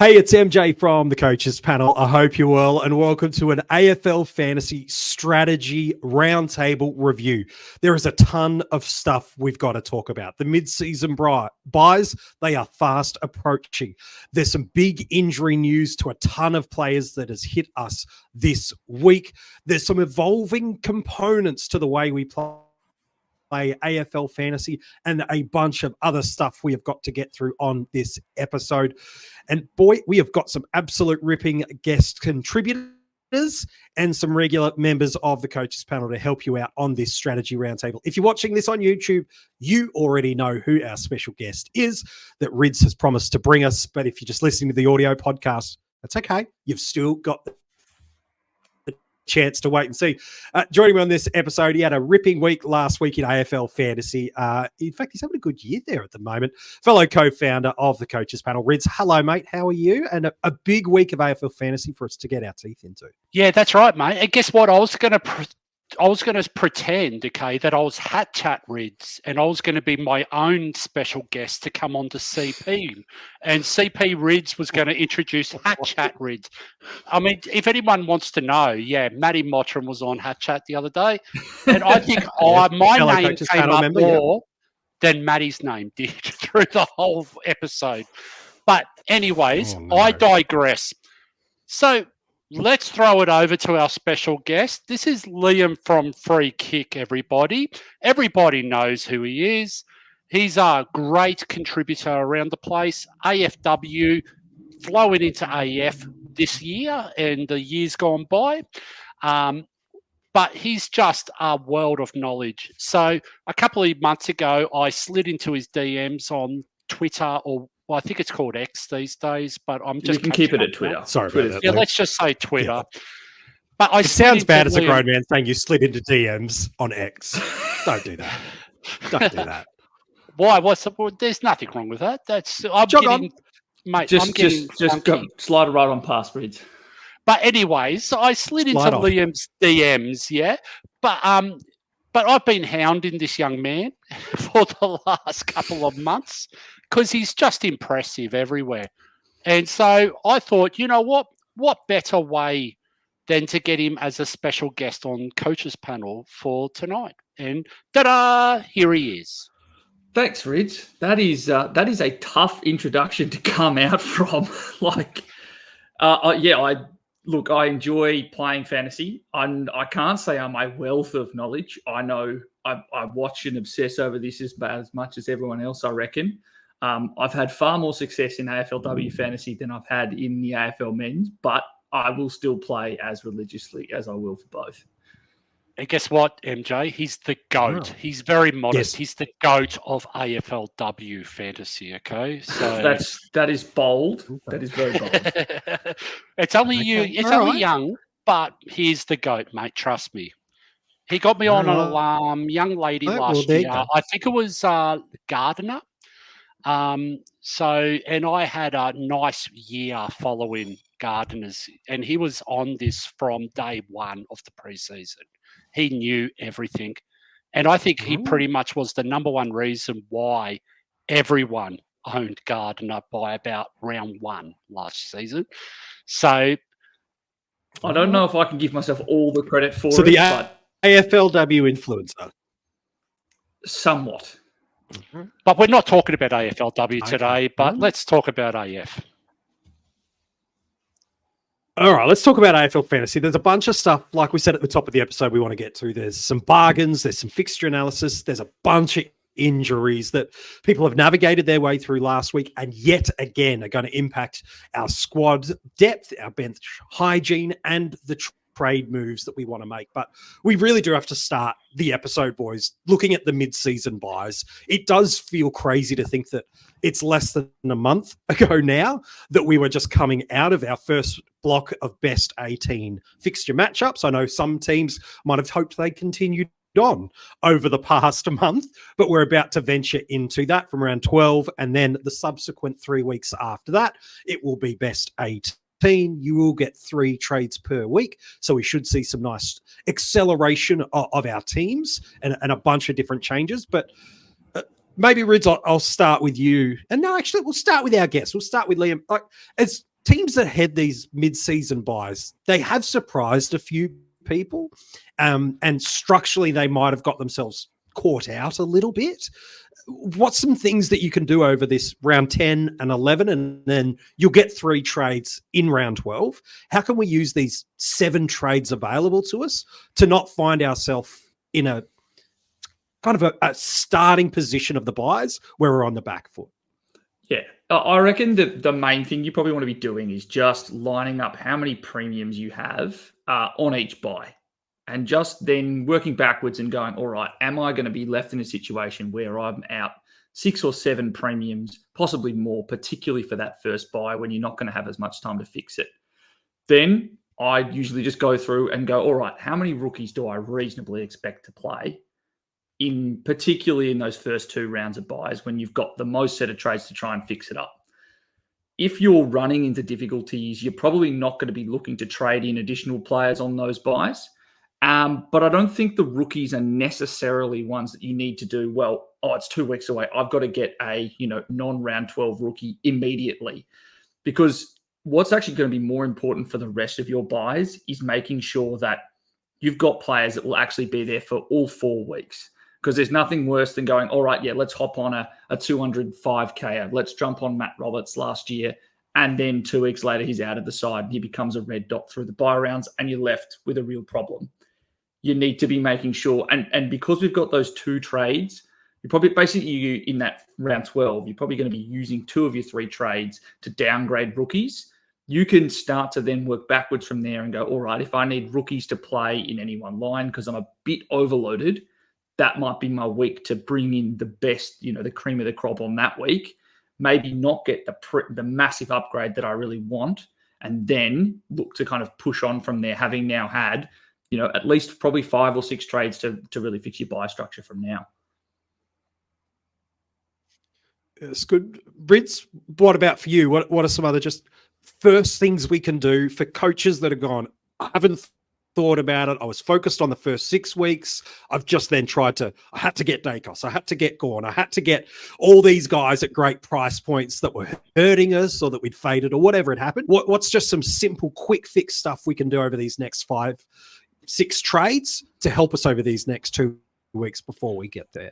Hey, it's MJ from the Coaches Panel. I hope you're well, and welcome to an AFL Fantasy Strategy Roundtable review. There is a ton of stuff we've got to talk about. The mid-season buys, they are fast approaching. There's some big injury news to a ton of players that has hit us this week. There's some evolving components to the way we play AFL Fantasy and a bunch of other stuff we have got to get through on this episode. And boy, we have got some absolute ripping guest contributors and some regular members of the Coaches Panel to help you out on this strategy roundtable. If you're watching this on YouTube, you already know who our special guest is that Rids has promised to bring us. But if you're just listening to the audio podcast, that's okay. You've still got the chance to wait and see. Joining me on this episode, he had a ripping week last week in AFL Fantasy. In fact, he's having a good year there at the moment. Fellow co-founder of the Coaches Panel, Rids. Hello, mate. How are you? And a big week of AFL Fantasy for us to get our teeth into. Yeah, that's right, mate. And guess what? I was going to pretend, okay, that I was Hat Chat Rids, and I was going to be my own special guest to come on to CP, and CP Rids was going to introduce Hat Chat Rids. I mean, if anyone wants to know, yeah, Matty Mottram was on Hat Chat the other day, and I think my name came up more than Matty's name did through the whole episode. But anyways, I digress. So let's throw it over to our special guest. This is Liam from Free Kick, everybody. Everybody knows who he is. He's a great contributor around the place. AFW, flowing into AF this year and the years gone by. But he's just a world of knowledge. So a couple of months ago, I slid into his DMs on Twitter, or well, I think it's called X these days, but I'm just... You can keep it at Twitter. Sorry about that. Yeah, let's just say Twitter. Yeah. But it sounds bad as a grown man saying you slid into DMs on X. Don't do that. Don't do that. Why? There's nothing wrong with that. Just go, slide it right on past, Rids. But anyways, so I slid into Liam's DMs, yeah. But I've been hounding this young man for the last couple of months because he's just impressive everywhere. And so I thought, you know what? What better way than to get him as a special guest on Coaches Panel for tonight? And ta-da! Here he is. Thanks, Rids. That is a tough introduction to come out from. I enjoy playing fantasy. I can't say I'm a wealth of knowledge. I know I watch and obsess over this as much as everyone else, I reckon. I've had far more success in AFLW fantasy than I've had in the AFL men's, but I will still play as religiously as I will for both. And guess what, MJ? He's the GOAT. Oh. He's very modest. Yes. He's the GOAT of AFLW fantasy, okay? So that is bold. That is very bold. It's only young, but he's the GOAT, mate. Trust me. He got me on a young lady last year. I think it was Gardner. And I had a nice year following Gardner's, and he was on this from day one of the preseason. He knew everything. And I think he pretty much was the number one reason why everyone owned Gardner by about round one last season. So I don't know if I can give myself all the credit for it. But AFLW influencer. Somewhat. Mm-hmm. But we're not talking about AFLW today, but let's talk about AF. All right, let's talk about AFL Fantasy. There's a bunch of stuff, like we said at the top of the episode, we want to get to. There's some bargains, there's some fixture analysis, there's a bunch of injuries that people have navigated their way through last week and yet again are going to impact our squad depth, our bench hygiene, and the trade moves that we want to make. But we really do have to start the episode, boys, looking at the mid-season buys. It does feel crazy to think that it's less than a month ago now that we were just coming out of our first block of best 18 fixture matchups. I know some teams might have hoped they continued on over the past month, but we're about to venture into that from around 12, and then the subsequent 3 weeks after that, it will be best 18. You will get 3 trades per week. So we should see some nice acceleration of our teams and a bunch of different changes. But maybe, Rids, I'll start with you. And no, actually, we'll start with our guest. We'll start with Liam. As teams that had these mid-season buys, they have surprised a few people, and structurally they might have got themselves caught out a little bit. What's some things that you can do over this round 10 and 11, and then you'll get 3 trades in round 12? How can we use these 7 trades available to us to not find ourselves in a kind of a starting position of the buys where we're on the back foot? Yeah, I reckon that the main thing you probably want to be doing is just lining up how many premiums you have on each buy, and just then working backwards and going, all right, am I going to be left in a situation where I'm out 6 or 7 premiums, possibly more, particularly for that first buy when you're not going to have as much time to fix it? Then I usually just go through and go, all right, how many rookies do I reasonably expect to play? Particularly in those first 2 rounds of buys when you've got the most set of trades to try and fix it up. If you're running into difficulties, you're probably not going to be looking to trade in additional players on those buys. But I don't think the rookies are necessarily ones that you need to do, well, it's 2 weeks away, I've got to get a non-round 12 rookie immediately. Because what's actually going to be more important for the rest of your buys is making sure that you've got players that will actually be there for all 4 weeks. Because there's nothing worse than going, all right, yeah, let's hop on a 205K. Let's jump on Matt Roberts last year. And then 2 weeks later, he's out of the side. And he becomes a red dot through the buy rounds, and you're left with a real problem. You need to be making sure. And because we've got those 2 trades, you're probably basically in that round 12, you're probably going to be using 2 of your 3 trades to downgrade rookies. You can start to then work backwards from there and go, all right, if I need rookies to play in any one line because I'm a bit overloaded, that might be my week to bring in the best, the cream of the crop on that week. Maybe not get the massive upgrade that I really want, and then look to kind of push on from there, having now had, at least probably 5 or 6 trades to really fix your buy structure from now. It's good. Brits, what about for you? What are some other just first things we can do for coaches that are gone, I haven't thought about it, I was focused on the first 6 weeks, I've just then I had to get Dacos, I had to get Gorn, I had to get all these guys at great price points that were hurting us or that we'd faded or whatever had happened. What's just some simple quick fix stuff we can do over these next 5-6 trades to help us over these next 2 weeks before we get there?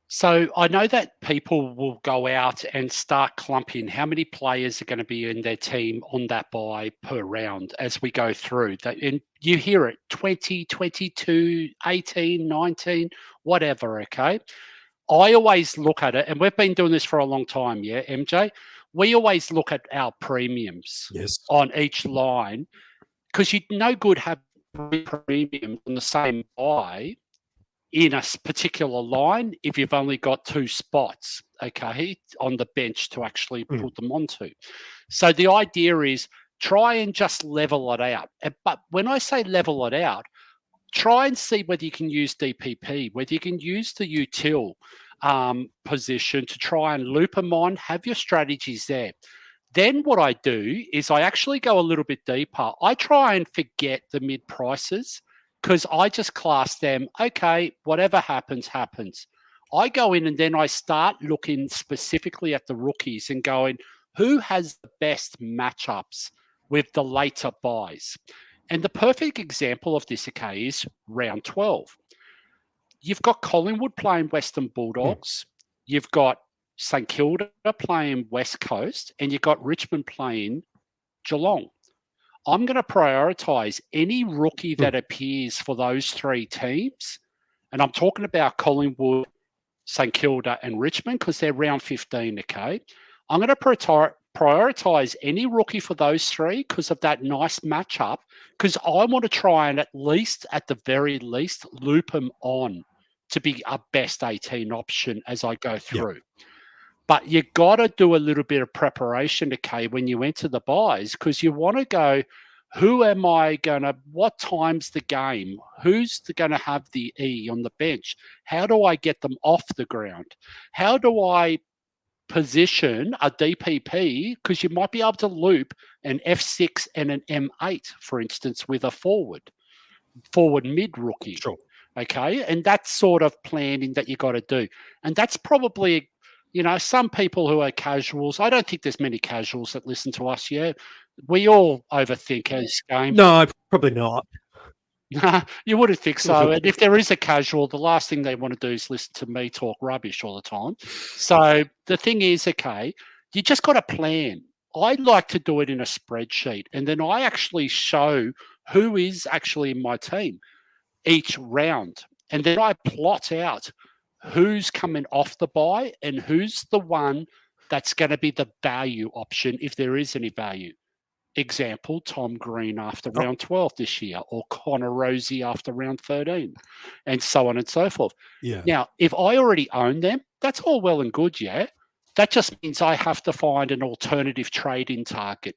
So I know that people will go out and start clumping how many players are going to be in their team on that buy per round as we go through. And you hear it, 20, 22, 18, 19, whatever, okay? I always look at it, and we've been doing this for a long time, yeah, MJ? We always look at our premiums on each line, because you're no good having premiums on the same buy in a particular line if you've only got 2 spots, okay, on the bench to actually put them onto. So the idea is try and just level it out. But when I say level it out, try and see whether you can use DPP, whether you can use the util position to try and loop them on, have your strategies there. Then what I do is I actually go a little bit deeper. I try and forget the mid prices, because I just class them, okay, whatever happens, happens. I go in and then I start looking specifically at the rookies and going, who has the best matchups with the later buys? And the perfect example of this, okay, is round 12. You've got Collingwood playing Western Bulldogs. You've got St Kilda playing West Coast, and you've got Richmond playing Geelong. I'm going to prioritise any rookie that appears for those 3 teams. And I'm talking about Collingwood, St Kilda and Richmond because they're round 15, okay? I'm going to prioritise any rookie for those 3 because of that nice matchup, because I want to try and at the very least, loop them on to be a best 18 option as I go through. Yep. But you got to do a little bit of preparation, okay, when you enter the buys, because you want to go, what time's the game? Who's going to have the E on the bench? How do I get them off the ground? How do I position a DPP? Because you might be able to loop an F6 and an M8, for instance, with a forward mid rookie. Sure. Okay. And that's sort of planning that you got to do. And that's probably, some people who are casuals, I don't think there's many casuals that listen to us yet. We all overthink this game. No, probably not. You wouldn't think so. And if there is a casual, the last thing they want to do is listen to me talk rubbish all the time. So the thing is, okay, you just got a plan. I like to do it in a spreadsheet, and then I actually show who is actually in my team each round. And then I plot out who's coming off the buy and who's the one that's going to be the value option if there is any value. Example, Tom Green after round 12 this year, or Connor Rosie after round 13, and so on and so forth. Yeah. Now, if I already own them, that's all well and good, yeah? That just means I have to find an alternative trade-in target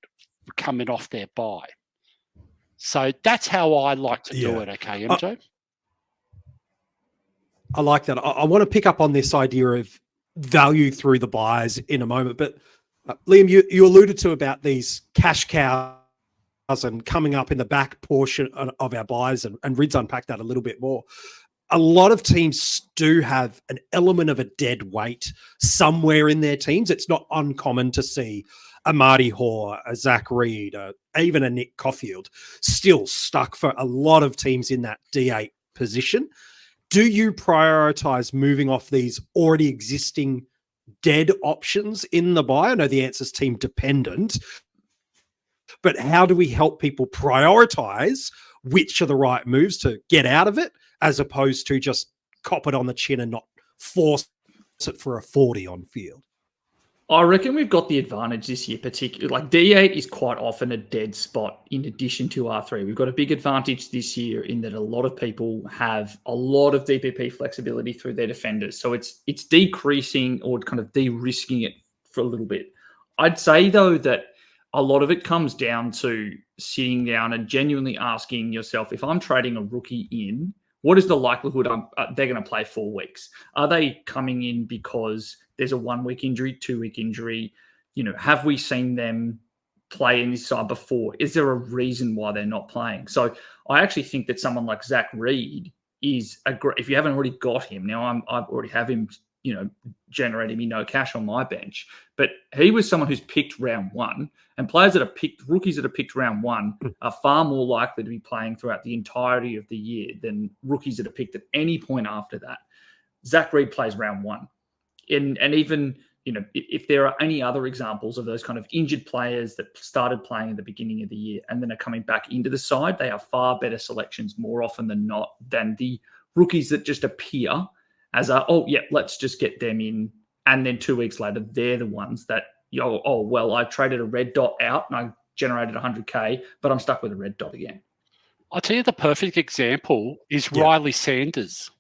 coming off their buy. So that's how I like to do it, okay, MJ? I like that. I want to pick up on this idea of value through the buys in a moment, but Liam, you alluded to about these cash cows and coming up in the back portion of our buys, and Rid's unpacked that a little bit more. A lot of teams do have an element of a dead weight somewhere in their teams. It's not uncommon to see a Marty Hoare, a Zach Reed, even a Nick Caulfield still stuck for a lot of teams in that D8 position. Do you prioritize moving off these already existing dead options in the buy? I know the answer is team dependent, but how do we help people prioritize which are the right moves to get out of it, as opposed to just cop it on the chin and not force it for a 40 on field? I reckon we've got the advantage this year, particularly. Like D8 is quite often a dead spot in addition to R3. We've got a big advantage this year in that a lot of people have a lot of DPP flexibility through their defenders. So it's decreasing or kind of de-risking it for a little bit. I'd say, though, that a lot of it comes down to sitting down and genuinely asking yourself, if I'm trading a rookie in, what is the likelihood they're going to play 4 weeks? Are they coming in because there's a 1 week injury, 2 week injury? Have we seen them play in this side before? Is there a reason why they're not playing? So I actually think that someone like Zach Reed is a great, if you haven't already got him, now I already have him, generating me no cash on my bench, but he was someone who's picked round 1, and rookies that are picked round 1 are far more likely to be playing throughout the entirety of the year than rookies that are picked at any point after that. Zach Reed plays round 1. And even, if there are any other examples of those kind of injured players that started playing at the beginning of the year and then are coming back into the side, they are far better selections more often than not than the rookies that just appear as let's just get them in. And then 2 weeks later, they're the ones that, I traded a red dot out and I generated 100K, but I'm stuck with a red dot again. I'll tell you the perfect example is Riley Sanders.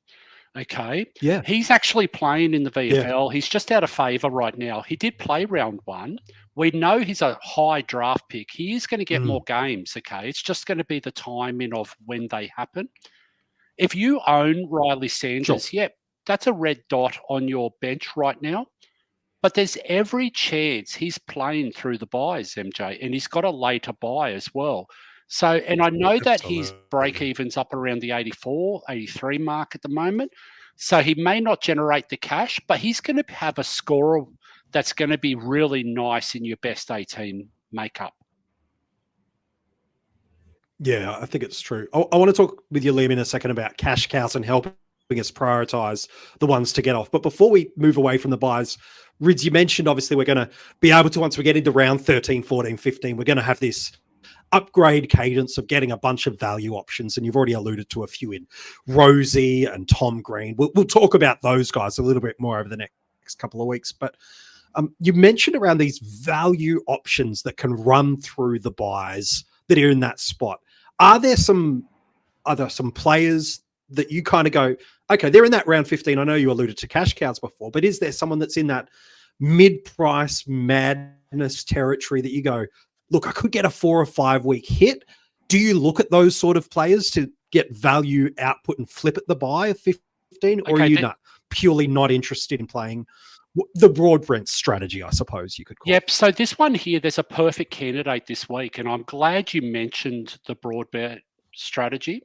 Okay. Yeah. He's actually playing in the VFL. Yeah. He's just out of favour right now. He did play round 1. We know he's a high draft pick. He is going to get more games. Okay. It's just going to be the timing of when they happen. If you own Riley Sanders, that's a red dot on your bench right now. But there's every chance he's playing through the buys, MJ, and he's got a later buy as well. So, and I know that his break-even's up around the 84, 83 mark at the moment. So he may not generate the cash, but he's going to have a score that's going to be really nice in your best 18 makeup. Yeah, I think it's true. I want to talk with you, Liam, in a second about cash cows and helping us prioritize the ones to get off. But before we move away from the buys, Rids, you mentioned obviously we're going to be able to, once we get into round 13, 14, 15, we're going to have this upgrade cadence of getting a bunch of value options. And you've already alluded to a few in Rosie and Tom Green. We'll talk about those guys a little bit more over the next couple of weeks. But you mentioned around these value options that can run through the buys that are in that spot. Are there some players that you kind of go, okay, they're in that round 15. I know you alluded to cash cows before, but is there someone that's in that mid-price madness territory that you go, look, I could get a 4 or 5 week hit? Do you look at those sort of players to get value output and flip at the buy of 15? Or are you purely not interested in playing the Broadbent strategy, I suppose you could call it? So this one here, there's a perfect candidate this week, and I'm glad you mentioned the Broadbent strategy.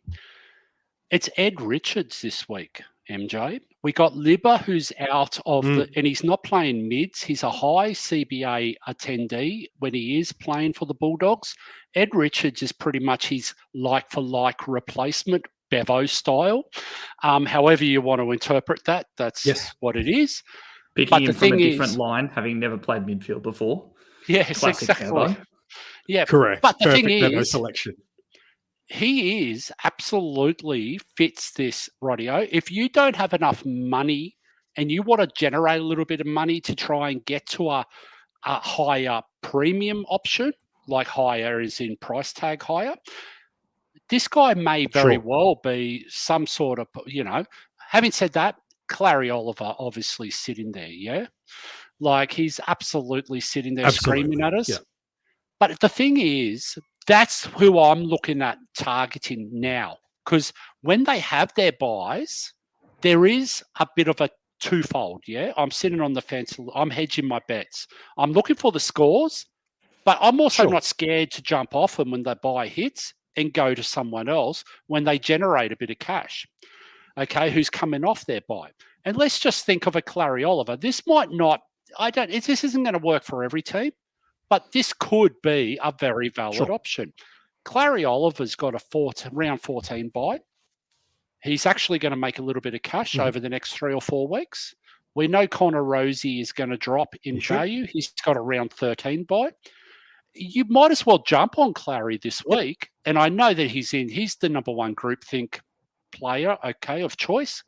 It's Ed Richards this week, MJ. We got Libba, who's out of and he's not playing mids. He's a high CBA attendee when he is playing for the Bulldogs. Ed Richards is pretty much his like-for-like replacement, Bevo style. However you want to interpret that, that's what it is. Picking him from a different line, having never played midfield before. Yes, Classic exactly. Bevo. Yeah, correct. But the Perfect thing Bevo is, selection. he is absolutely fits this, radio. If you don't have enough money and you want to generate a little bit of money to try and get to a higher premium option, like higher is in price tag higher, this guy may very well be some sort of, having said that, Clary Oliver obviously sitting there, yeah? Like he's absolutely sitting there screaming at us. Yeah. But the thing is, that's who I'm looking at targeting now. Because when they have their buys, there is a bit of a twofold, yeah? I'm sitting on the fence. I'm hedging my bets. I'm looking for the scores, but I'm also not scared to jump off them when they buy hits and go to someone else when they generate a bit of cash, okay, who's coming off their buy. And let's just think of a Clary Oliver. This might not, this isn't going to work for every team, but this could be a very valid option. Clary Oliver's got a round 14 buy. He's actually going to make a little bit of cash over the next 3 or 4 weeks. We know Connor Rosie is going to drop in value. He's got a round 13 buy. You might as well jump on Clary this week. And I know that he's the number one groupthink player, okay, of choice.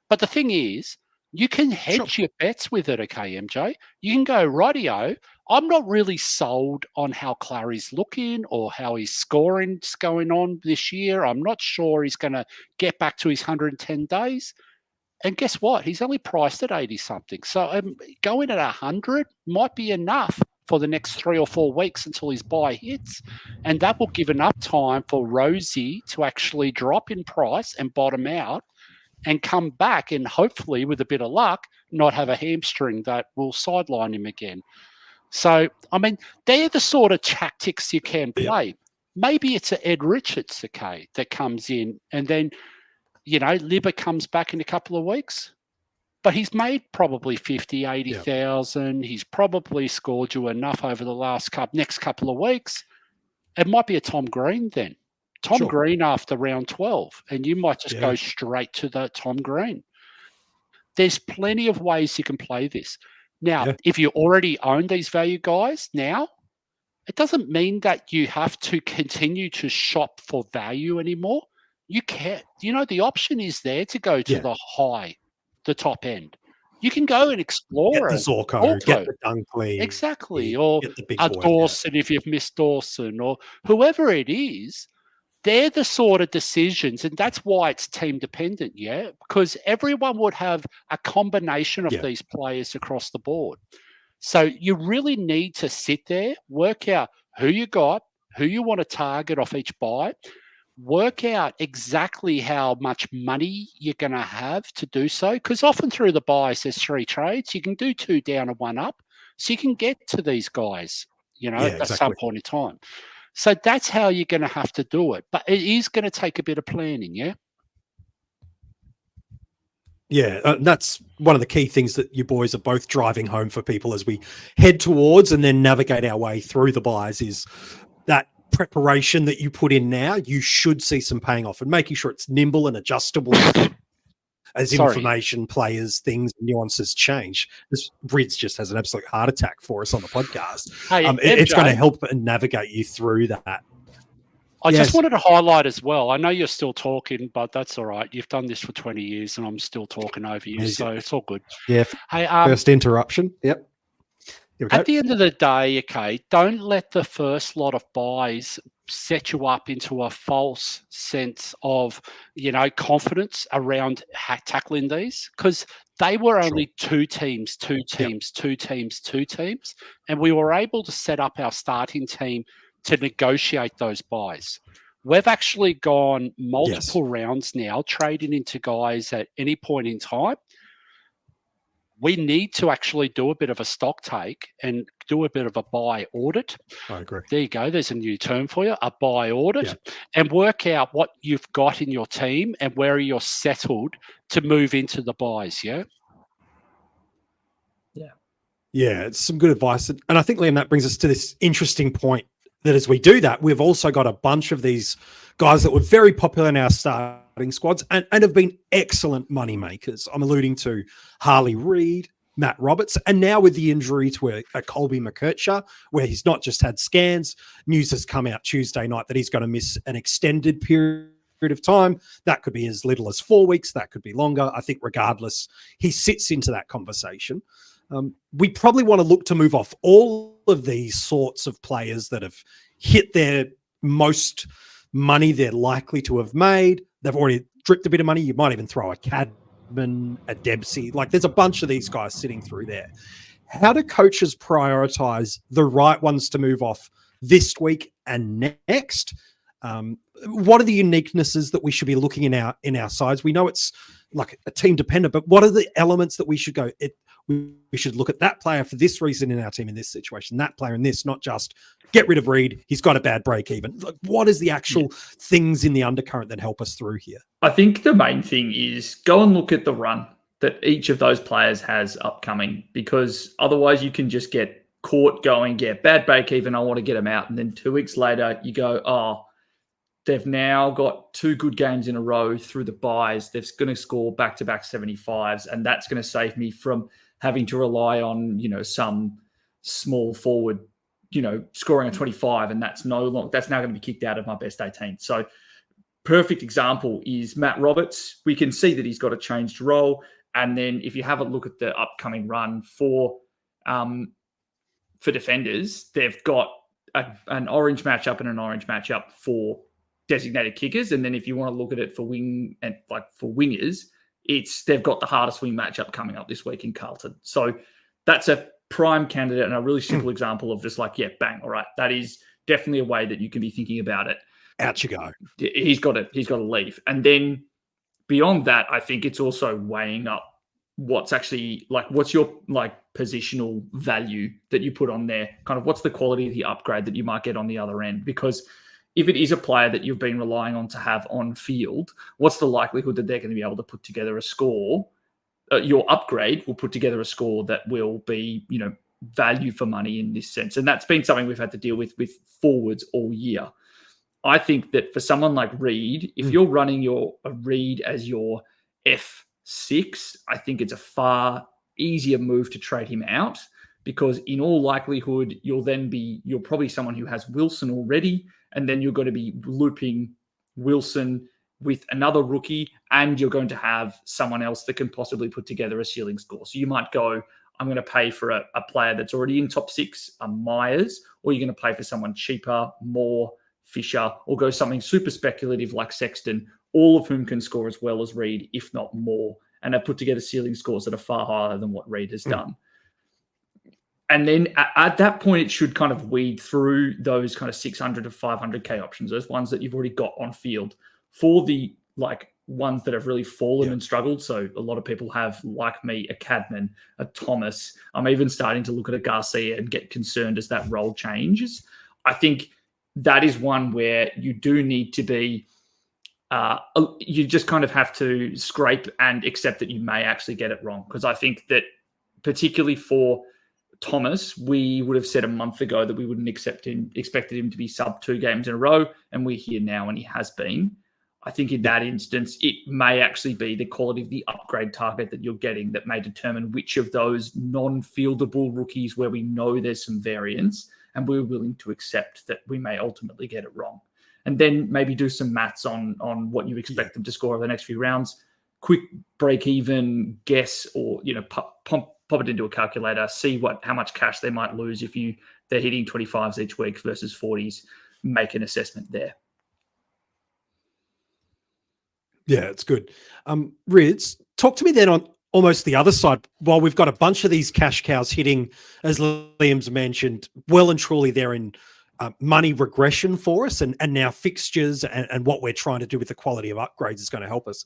But the thing is, you can hedge your bets with it, okay, MJ? You can go, rightio, I'm not really sold on how Clary's looking or how his scoring's going on this year. I'm not sure he's going to get back to his 110 days. And guess what? He's only priced at 80-something. So going at 100 might be enough for the next 3 or 4 weeks until his buy hits. And that will give enough time for Rosie to actually drop in price and bottom out and come back and hopefully, with a bit of luck, not have a hamstring that will sideline him again. So, I mean, they're the sort of tactics you can play. Maybe it's an Ed Richards, okay, that comes in and then, Libba comes back in a couple of weeks. But he's made probably 50, 80,000. He's probably scored you enough over the next couple of weeks. It might be a Tom Green then. Tom Green after round 12, and you might just go straight to the Tom Green. There's plenty of ways you can play this. Now, if you already own these value guys now, it doesn't mean that you have to continue to shop for value anymore. You can, the option is there to go to the top end. You can go and explore the Zorko, get the Dunkley. Exactly. Or a Dawson if you've missed Dawson or whoever it is. They're the sort of decisions, and that's why it's team dependent, because everyone would have a combination of these players across the board. So you really need to sit there, work out who you got, who you want to target off each buy, work out exactly how much money you're going to have to do so, because often through the buys, there's 3 trades. You can do 2 down and 1 up, so you can get to these guys, at some point in time. So that's how you're going to have to do it. But it is going to take a bit of planning, Yeah, that's one of the key things that you boys are both driving home for people as we head towards and then navigate our way through the buys is that preparation that you put in now, you should see some paying off and making sure it's nimble and adjustable as information, players, things, nuances change. This Rids just has an absolute heart attack for us on the podcast. Hey, it's going to help and navigate you through that. I just wanted to highlight as well. I know you're still talking, but that's all right. You've done this for 20 years and I'm still talking over you, so it's all good. Yeah. Hey, first interruption. Yep. At the end of the day, okay, don't let the first lot of buys set you up into a false sense of, confidence around tackling these, because they were only 2 teams, and we were able to set up our starting team to negotiate those buys. We've actually gone multiple rounds now, trading into guys at any point in time. we need to actually do a bit of a stock take and do a bit of a buy audit. I agree. There you go. There's a new term for you, a buy audit, Yeah. and work out what you've got in your team and where you're settled to move into the buys. Yeah. Yeah, it's some good advice. And I think, Liam, that brings us to this interesting point that as we do that, we've also got a bunch of these guys that were very popular in our starting squads and have been excellent money makers. I'm alluding to Harley Reid, Matt Roberts, and now with the injury to a Colby McKercher, where he's not just had scans, news has come out Tuesday night that he's going to miss an extended period of time. That could be as little as 4 weeks. That could be longer. I think regardless, he sits into that conversation. We probably want to look to move off all of these sorts of players that have hit their most money they're likely to have made. They've already dripped a bit of money. You might even throw a Cadman, a Dempsey. Like there's a bunch of these guys sitting through there. How do coaches prioritize the right ones to move off this week and next? What are the uniquenesses that we should be looking in our sides? We know it's like a team dependent, but what are the elements that we should go? We should look at that player for this reason in our team in this situation, that player in this, not just get rid of Reid. He's got a bad break even. Like, what is the actual things in the undercurrent that help us through here? I think the main thing is go and look at the run that each of those players has upcoming, because otherwise you can just get caught going, yeah, bad break even, I want to get them out. And then 2 weeks later you go, oh, they've now got 2 good games in a row through the buys. They're going to score back-to-back 75s, and that's going to save me from having to rely on, some small forward, scoring a 25, and that's now going to be kicked out of my best 18. So perfect example is Matt Roberts. We can see that he's got a changed role. And then if you have a look at the upcoming run for defenders, they've got an orange matchup and an orange matchup for designated kickers. And then if you want to look at it for wingers, they've got the hardest wing matchup coming up this week in Carlton. So that's a prime candidate and a really simple example of just like, yeah, bang. All right. That is definitely a way that you can be thinking about it. Out you go. He's got to leave. And then beyond that, I think it's also weighing up what's your positional value that you put on there, kind of what's the quality of the upgrade that you might get on the other end. Because if it is a player that you've been relying on to have on field, what's the likelihood that they're going to be able to put together a score? Your upgrade will put together a score that will be, value for money in this sense. And that's been something we've had to deal with forwards all year. I think that for someone like Reid, if you're running a Reid as your F6, I think it's a far easier move to trade him out, because in all likelihood, you're probably someone who has Wilson already, and then you're going to be looping Wilson with another rookie, and you're going to have someone else that can possibly put together a ceiling score. So you might go, I'm going to pay for a player that's already in top 6, a Myers, or you're going to pay for someone cheaper, more Fisher, or go something super speculative like Sexton, all of whom can score as well as Reid, if not more, and have put together ceiling scores that are far higher than what Reid has done. And then at that point, it should kind of weed through those kind of 600 to 500K options, those ones that you've already got on field, for the ones that have really fallen and struggled. So a lot of people have, like me, a Cadman, a Thomas. I'm even starting to look at a Garcia and get concerned as that role changes. I think that is one where you do need to be, you just kind of have to scrape and accept that you may actually get it wrong. Because I think that particularly for Thomas, we would have said a month ago that we wouldn't expected him to be sub 2 games in a row, and we're here now, and he has been. I think in that instance, it may actually be the quality of the upgrade target that you're getting that may determine which of those non-fieldable rookies where we know there's some variance, and we're willing to accept that we may ultimately get it wrong. And then maybe do some maths on what you expect them to score over the next few rounds. Quick break even guess, or pop it into a calculator, see how much cash they might lose if they're hitting 25s each week versus 40s. Make an assessment there. Yeah, it's good. Rids, talk to me then on almost the other side. While we've got a bunch of these cash cows hitting, as Liam's mentioned, well and truly they're in money regression for us, and now fixtures and what we're trying to do with the quality of upgrades is going to help us.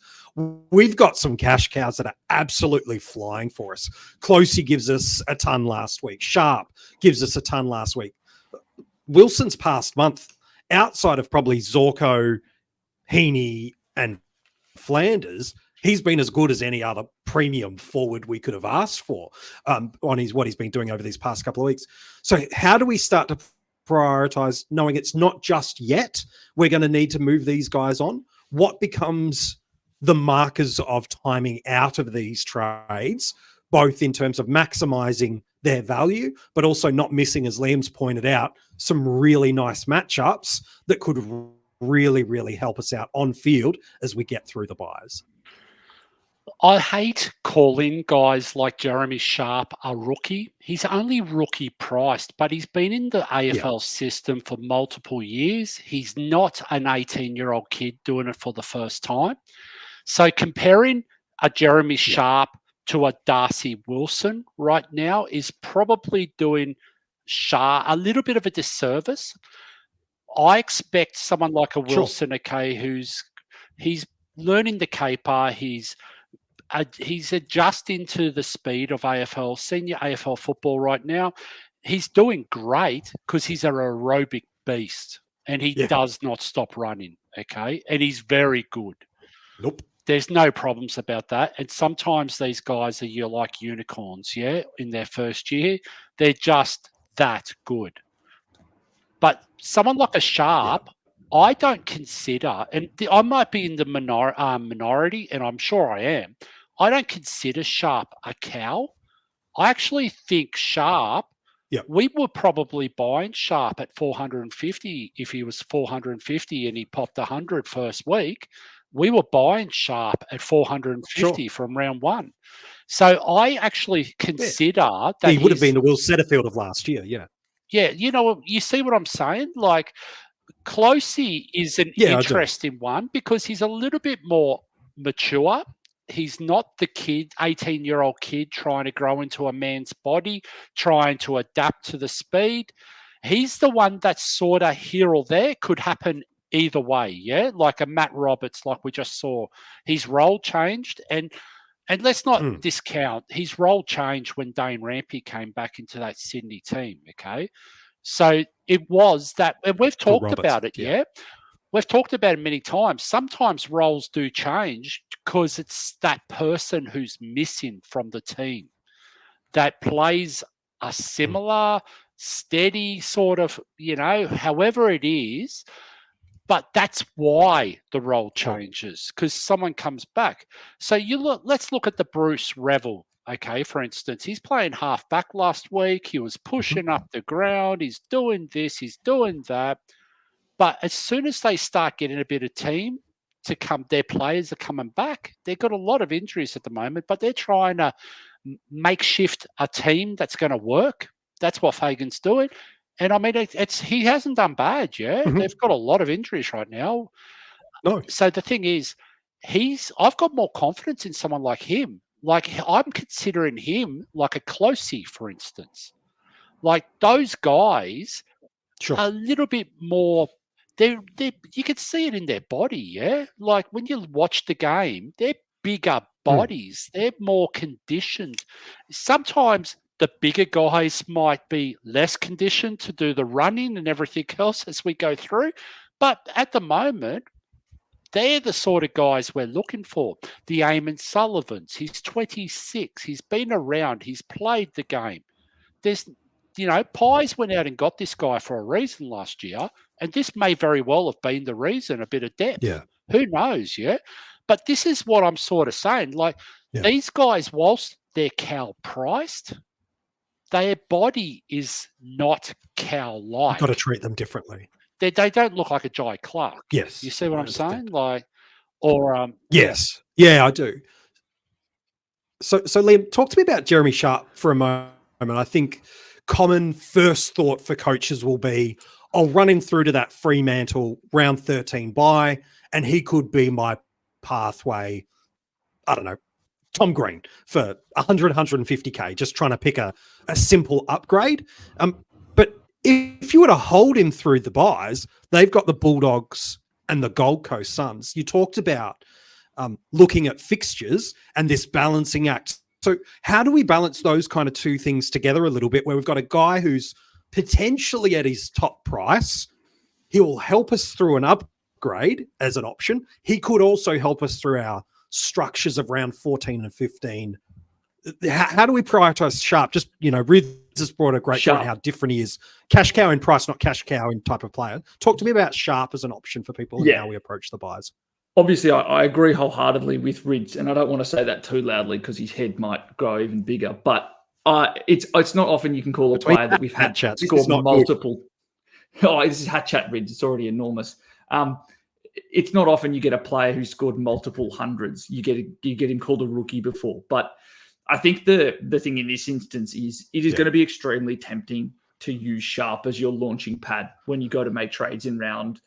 We've got some cash cows that are absolutely flying for us. Closey gives us a ton last week. Sharp gives us a ton last week. Wilson's past month, outside of probably Zorko, Heaney, and Flanders, he's been as good as any other premium forward we could have asked for on what he's been doing over these past couple of weeks. So how do we start to prioritize, knowing it's not just yet we're going to need to move these guys on? What becomes the markers of timing out of these trades, both in terms of maximizing their value, but also not missing, as Liam's pointed out, some really nice matchups that could really, really help us out on field as we get through the buys? I hate calling guys like Jeremy Sharp a rookie. He's only rookie priced, but he's been in the AFL system for multiple years. He's not an 18-year-old kid doing it for the first time. So comparing a Jeremy Sharp to a Darcy Wilson right now is probably doing Sharp a little bit of a disservice. I expect someone like a Wilson, okay, he's learning the caper, he's adjusting to the speed of AFL, senior AFL football right now. He's doing great because he's an aerobic beast and he does not stop running, okay? And he's very good. Nope. There's no problems about that. And sometimes these guys are like unicorns, in their first year. They're just that good. But someone like a Sharp, I don't consider, and I might be in the minority, and I'm sure I am, I don't consider Sharp a cow. I actually think Sharp, we were probably buying Sharp at 450 if he was 450 and he popped 100 first week. We were buying Sharp at 450 from round one. So I actually consider that he would have been the Will Setterfield of last year, Yeah, you see what I'm saying? Like, Closey is an interesting one because he's a little bit more mature. He's not the 18-year-old kid trying to grow into a man's body, trying to adapt to the speed. He's the one that's sort of here or there, could happen either way, like a Matt Roberts, like we just saw. His role changed, and let's not discount his role changed when Dane Rampy came back into that Sydney team, okay? So it was that, and we've talked about it, We've talked about it many times. Sometimes roles do change because it's that person who's missing from the team that plays a similar, steady sort of, however it is. But that's why the role changes, because someone comes back. So let's look at the Bruce Revel. Okay, for instance, he's playing half back last week. He was pushing up the ground. He's doing this, he's doing that. But as soon as they start getting a bit of team to come, their players are coming back. They've got a lot of injuries at the moment, but they're trying to makeshift a team that's going to work. That's what Fagan's doing. And I mean, he hasn't done bad, They've got a lot of injuries right now. No. So the thing is, I've got more confidence in someone like him. Like, I'm considering him like a Closey, for instance. Like, those guys are a little bit more. You can see it in their body, Like, when you watch the game, they're bigger bodies. They're more conditioned. Sometimes the bigger guys might be less conditioned to do the running and everything else as we go through. But at the moment, they're the sort of guys we're looking for. The Eamon Sullivans, he's 26. He's been around. He's played the game. There's, Pies went out and got this guy for a reason last year, and this may very well have been the reason, a bit of depth. Yeah. Who knows, But this is what I'm sort of saying. Like, these guys, whilst they're cow-priced, their body is not cow-like. Got to treat them differently. They don't look like a Jai Clark. Yes. You see what I'm saying? Like, or yes. Yeah, I do. So Liam, talk to me about Jeremy Sharp for a moment. I think common first thought for coaches will be, I'll run him through to that Fremantle round 13 bye, and he could be my pathway, I don't know, Tom Green for 100, 150K, just trying to pick a simple upgrade. But if you were to hold him through the buys, they've got the Bulldogs and the Gold Coast Suns. You talked about looking at fixtures and this balancing act. So how do we balance those kind of two things together a little bit, where we've got a guy who's potentially at his top price? He will help us through an upgrade as an option. He could also help us through our structures of round 14 and 15. How do we prioritize Sharp? Just, Riz has brought a great point how different he is. Cash cow in price, not cash cow in type of player. Talk to me about Sharp as an option for people and how we approach the buys. Obviously, I agree wholeheartedly with Rids, and I don't want to say that too loudly because his head might grow even bigger. But it's not often you can call a player that we've had score multiple. Oh, this is hat chat, Rids. It's already enormous. It's not often you get a player who scored multiple hundreds. You get him called a rookie before. But I think the thing in this instance is it is going to be extremely tempting to use Sharp as your launching pad when you go to make trades in round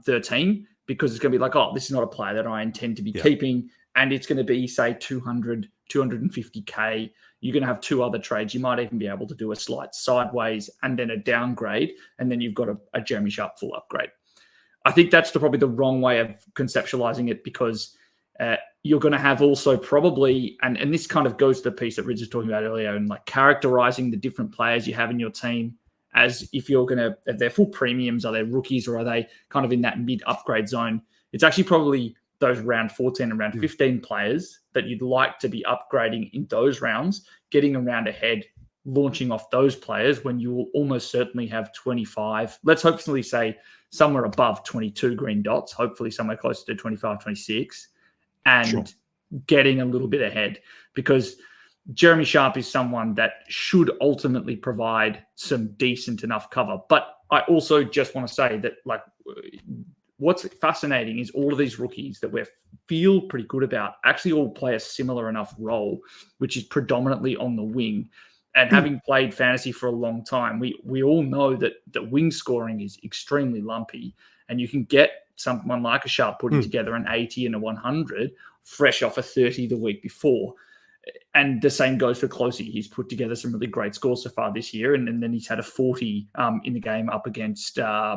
13. Because it's going to be like, oh, this is not a player that I intend to be keeping. And it's going to be, say, 200, 250K. You're going to have two other trades. You might even be able to do a slight sideways and then a downgrade. And then you've got a Jeremy Sharp full upgrade. I think that's probably the wrong way of conceptualizing it, because you're going to have also probably, and this kind of goes to the piece that Rids was talking about earlier, and like characterizing the different players you have in your team. As if you're going to, if they're full premiums, are they rookies or are they kind of in that mid upgrade zone? It's actually probably those round 14 and round 15 players that you'd like to be upgrading in those rounds, getting a round ahead, launching off those players when you will almost certainly have 25. Let's hopefully say somewhere above 22 green dots, hopefully somewhere closer to 25, 26, and getting a little bit ahead, because Jeremy Sharp is someone that should ultimately provide some decent enough cover. But I also just want to say that, like, what's fascinating is all of these rookies that we feel pretty good about actually all play a similar enough role, which is predominantly on the wing. And having played fantasy for a long time, we all know that the wing scoring is extremely lumpy, and you can get someone like a Sharp putting together an 80 and a 100 fresh off a 30 the week before. And the same goes for Closey. He's put together some really great scores so far this year. And then he's had a 40 in the game up against, oh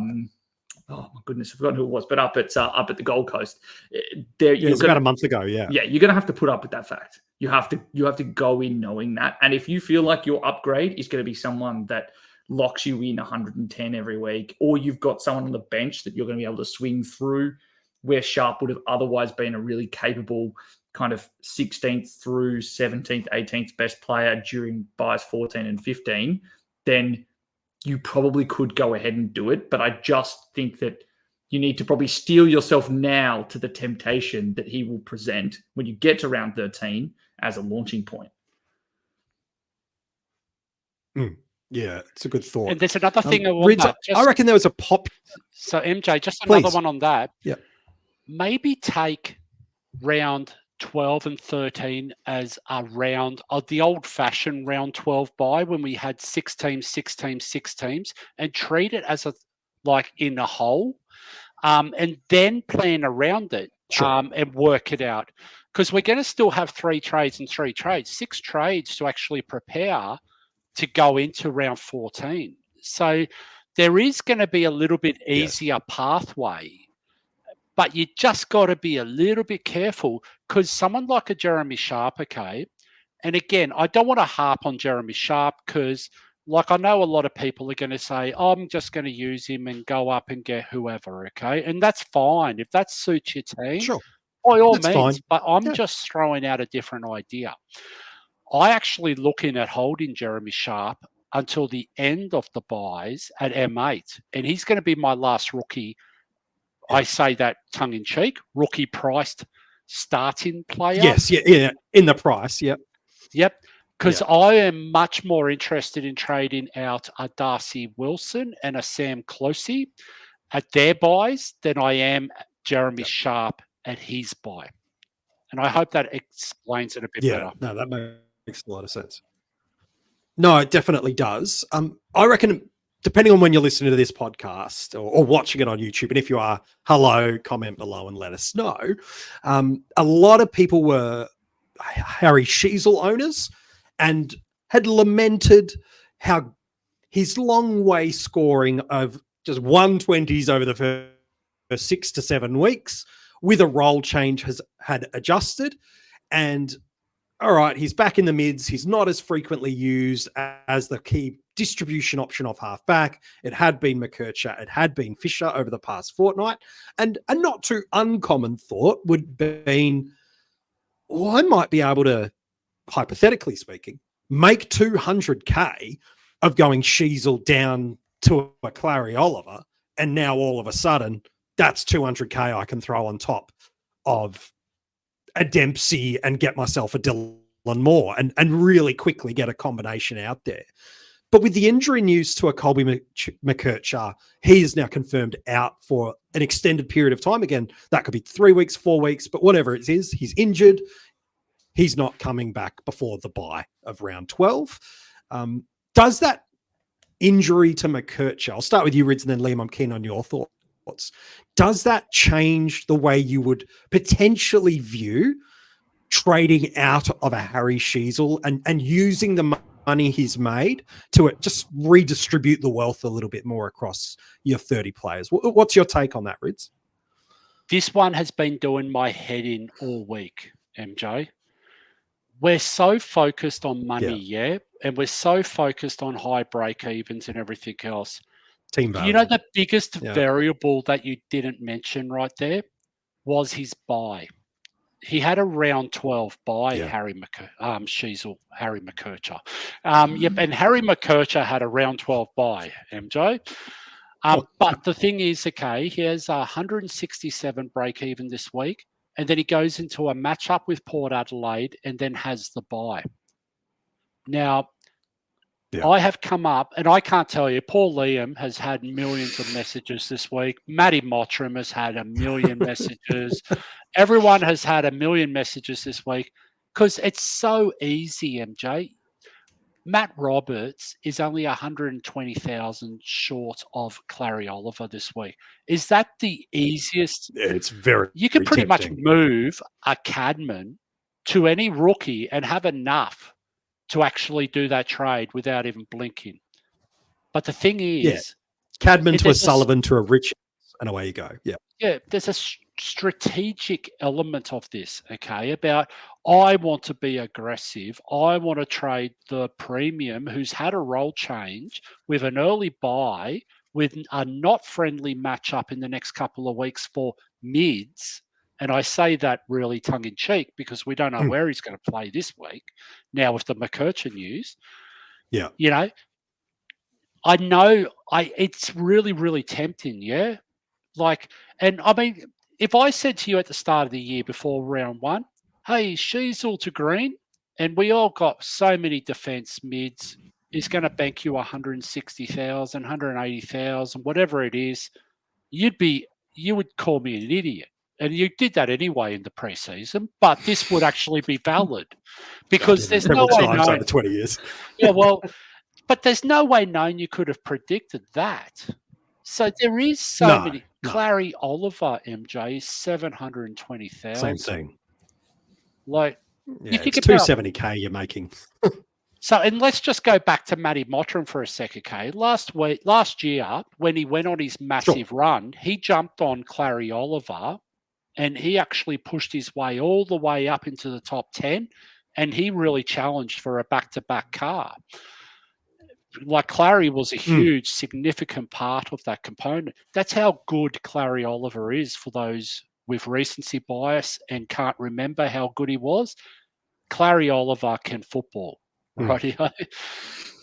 my goodness, I've forgotten who it was, but up at the Gold Coast. It was about a month ago, Yeah, you're going to have to put up with that fact. You have to go in knowing that. And if you feel like your upgrade is going to be someone that locks you in 110 every week, or you've got someone on the bench that you're going to be able to swing through, where Sharp would have otherwise been a really capable kind of 16th through 17th, 18th best player during buys 14 and 15, then you probably could go ahead and do it. But I just think that you need to probably steel yourself now to the temptation that he will present when you get to round 13 as a launching point. Yeah, it's a good thought. And there's another thing I reckon there was a pop. So MJ, just another one on that. Yeah. Maybe take round 12 and 13 as a round of the old-fashioned round 12 buy, when we had 6 teams, and treat it as in a whole, and then plan around it and work it out. Because we're going to still have 3 trades and 3 trades, 6 trades to actually prepare to go into round 14. So there is going to be a little bit easier pathway. But you just got to be a little bit careful, because someone like a Jeremy Sharp, okay, and again, I don't want to harp on Jeremy Sharp, because I know a lot of people are going to say, oh, I'm just going to use him and go up and get whoever, okay? And that's fine. If that suits your team, by all means. Fine. But I'm just throwing out a different idea. I actually looking at holding Jeremy Sharp until the end of the buys at M8, and he's going to be my last rookie. I say that tongue-in-cheek, rookie-priced starting player. Yes, in the price, Yep, because I am much more interested in trading out a Darcy Wilson and a Sam Closey at their buys than I am Jeremy Sharp at his buy. And I hope that explains it a bit better. No, that makes a lot of sense. No, it definitely does. I reckon, depending on when you're listening to this podcast or watching it on YouTube, and if you are, hello, comment below and let us know. A lot of people were Harry Sheezel owners and had lamented how his long way scoring of just 120s over the first 6 to 7 weeks with a role change had adjusted. And all right, he's back in the mids. He's not as frequently used as the key distribution option off halfback. It had been McKercher. It had been Fisher over the past fortnight. And a not too uncommon thought would be, well, I might be able to, hypothetically speaking, make 200K of going Sheezel down to a Clary Oliver. And now all of a sudden, that's 200K I can throw on top of a Dempsey and get myself a Dylan Moore and really quickly get a combination out there. But with the injury news to a Colby McKercher, he is now confirmed out for an extended period of time. Again, that could be 3 weeks, 4 weeks, but whatever it is, he's injured. He's not coming back before the bye of round 12. Does that injury to McKercher, I'll start with you, Rids, and then Liam, I'm keen on your thoughts. Does that change the way you would potentially view trading out of a Harry Sheezel and using the money he's made to just redistribute the wealth a little bit more across your 30 players? What's your take on that, Rids? This one has been doing my head in all week, MJ. We're so focused on money, and we're so focused on high break-evens and everything else. Team value. You know, the biggest variable that you didn't mention right there was his buy. He had a round 12 buy, Harry Sheezel, Harry McKercher. And Harry McKercher had a round 12 buy, MJ. But the thing is, okay, he has 167 break even this week, and then he goes into a matchup with Port Adelaide and then has the buy. Now, I have come up, and I can't tell you, Paul Liam has had millions of messages this week. Matty Mottram has had a million messages. Everyone has had a million messages this week because it's so easy, MJ. Matt Roberts is only 120,000 short of Clary Oliver this week. Is that the easiest? It's very You can pretty tempting. much move a Cadman to any rookie and have enough to actually do that trade without even blinking. But the thing is... Cadman to a Sullivan to a Richards, and away you go. Yeah, there's a strategic element of this, okay, about I want to be aggressive. I want to trade the premium who's had a role change with an early buy with a not friendly matchup in the next couple of weeks for mids. And I say that really tongue-in-cheek because we don't know where he's going to play this week. Now with the McKercher news, you know, I know it's really, really tempting, Like, and I mean, if I said to you at the start of the year before round one, hey, Sheezel to green, and we all got so many defence mids, is going to bank you 160,000, 180,000, whatever it is, you would call me an idiot. And you did that anyway in the preseason, but this would actually be valid because there's no way known over 20 years. But there's no way known you could have predicted that. So there is so many. Clary Oliver, MJ, is 720,000. Same thing. Like, you think it's 270K you're making. So, and let's just go back to Matty Mottram for a second, okay? Last year, when he went on his massive run, he jumped on Clary Oliver, and he actually pushed his way all the way up into the top 10, and he really challenged for a back-to-back car. Like, Clary was a huge, significant part of that component. That's how good Clary Oliver is for those with recency bias and can't remember how good he was. Clary Oliver can football, right?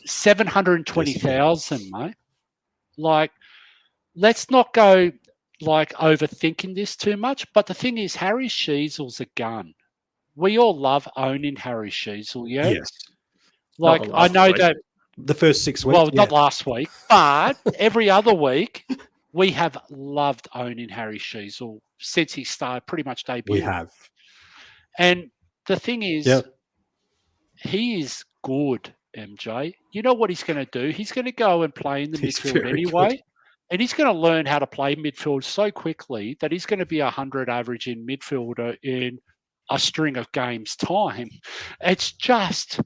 720,000, mate. Like, let's not go like overthinking this too much. But the thing is, Harry Sheezel's a gun. We all love owning Harry Sheezel, Yes. Like, I know that the first 6 weeks. Well, not last week, but every other week we have loved owning Harry Sheezel since he started, pretty much debuted. We have. And the thing is, he is good, MJ. You know what he's going to do? He's going to go and play in the midfield anyway. Good. And he's going to learn how to play midfield so quickly that he's going to be 100 average in midfielder in a string of games' time. It's just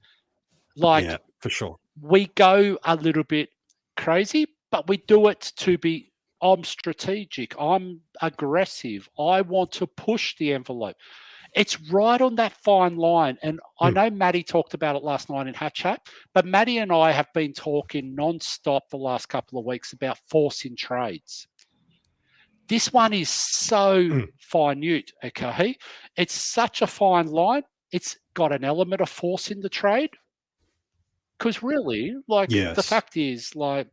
like... Yeah, for sure. We go a little bit crazy, but we do it to be, I'm strategic, I'm aggressive, I want to push the envelope. It's right on that fine line. And I know Maddie talked about it last night in Hat Chat, but Maddie and I have been talking non-stop the last couple of weeks about forcing trades. This one is so minute, okay? It's such a fine line. It's got an element of force in the trade. Because really, like, the fact is, like,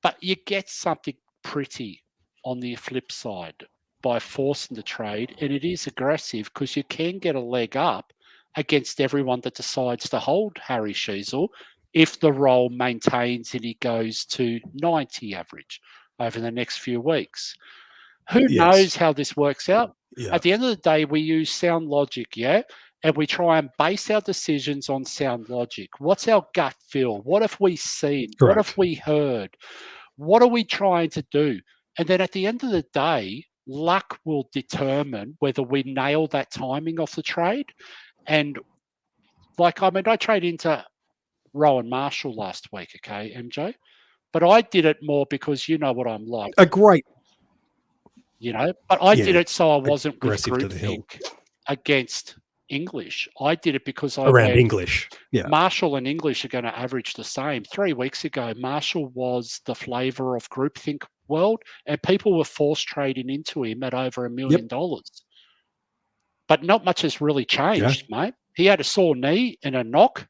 but you get something pretty on the flip side by forcing the trade, and it is aggressive because you can get a leg up against everyone that decides to hold Harry Sheezel if the role maintains and he goes to 90 average over the next few weeks. Who knows how this works out? Yeah. At the end of the day, we use sound logic, yeah? And we try and base our decisions on sound logic. What's our gut feel? What have we seen? Correct. What have we heard? What are we trying to do? And then at the end of the day, luck will determine whether we nail that timing of the trade. And like, I mean, I traded into Rowan Marshall last week, okay, MJ? But I did it more because you know what I'm like. A great, but I did it so I wasn't with aggressive to the hill. groupthink against English. I did it because I Around went, English. Yeah. Marshall and English are going to average the same. 3 weeks ago, Marshall was the flavour of groupthink world, and people were force trading into him at over $1 million. But not much has really changed, mate. He had a sore knee and a knock,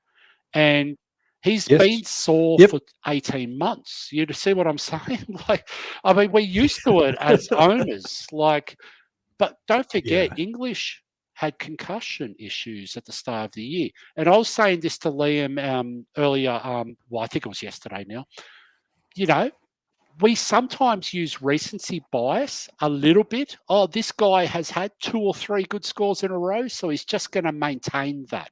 and he's been sore for 18 months. You see what I'm saying? Like, I mean, we're used to it as owners. Like, but don't forget, English had concussion issues at the start of the year. And I was saying this to Liam earlier, I think it was yesterday now. We sometimes use recency bias a little bit. Oh, this guy has had 2 or 3 good scores in a row, so he's just going to maintain that.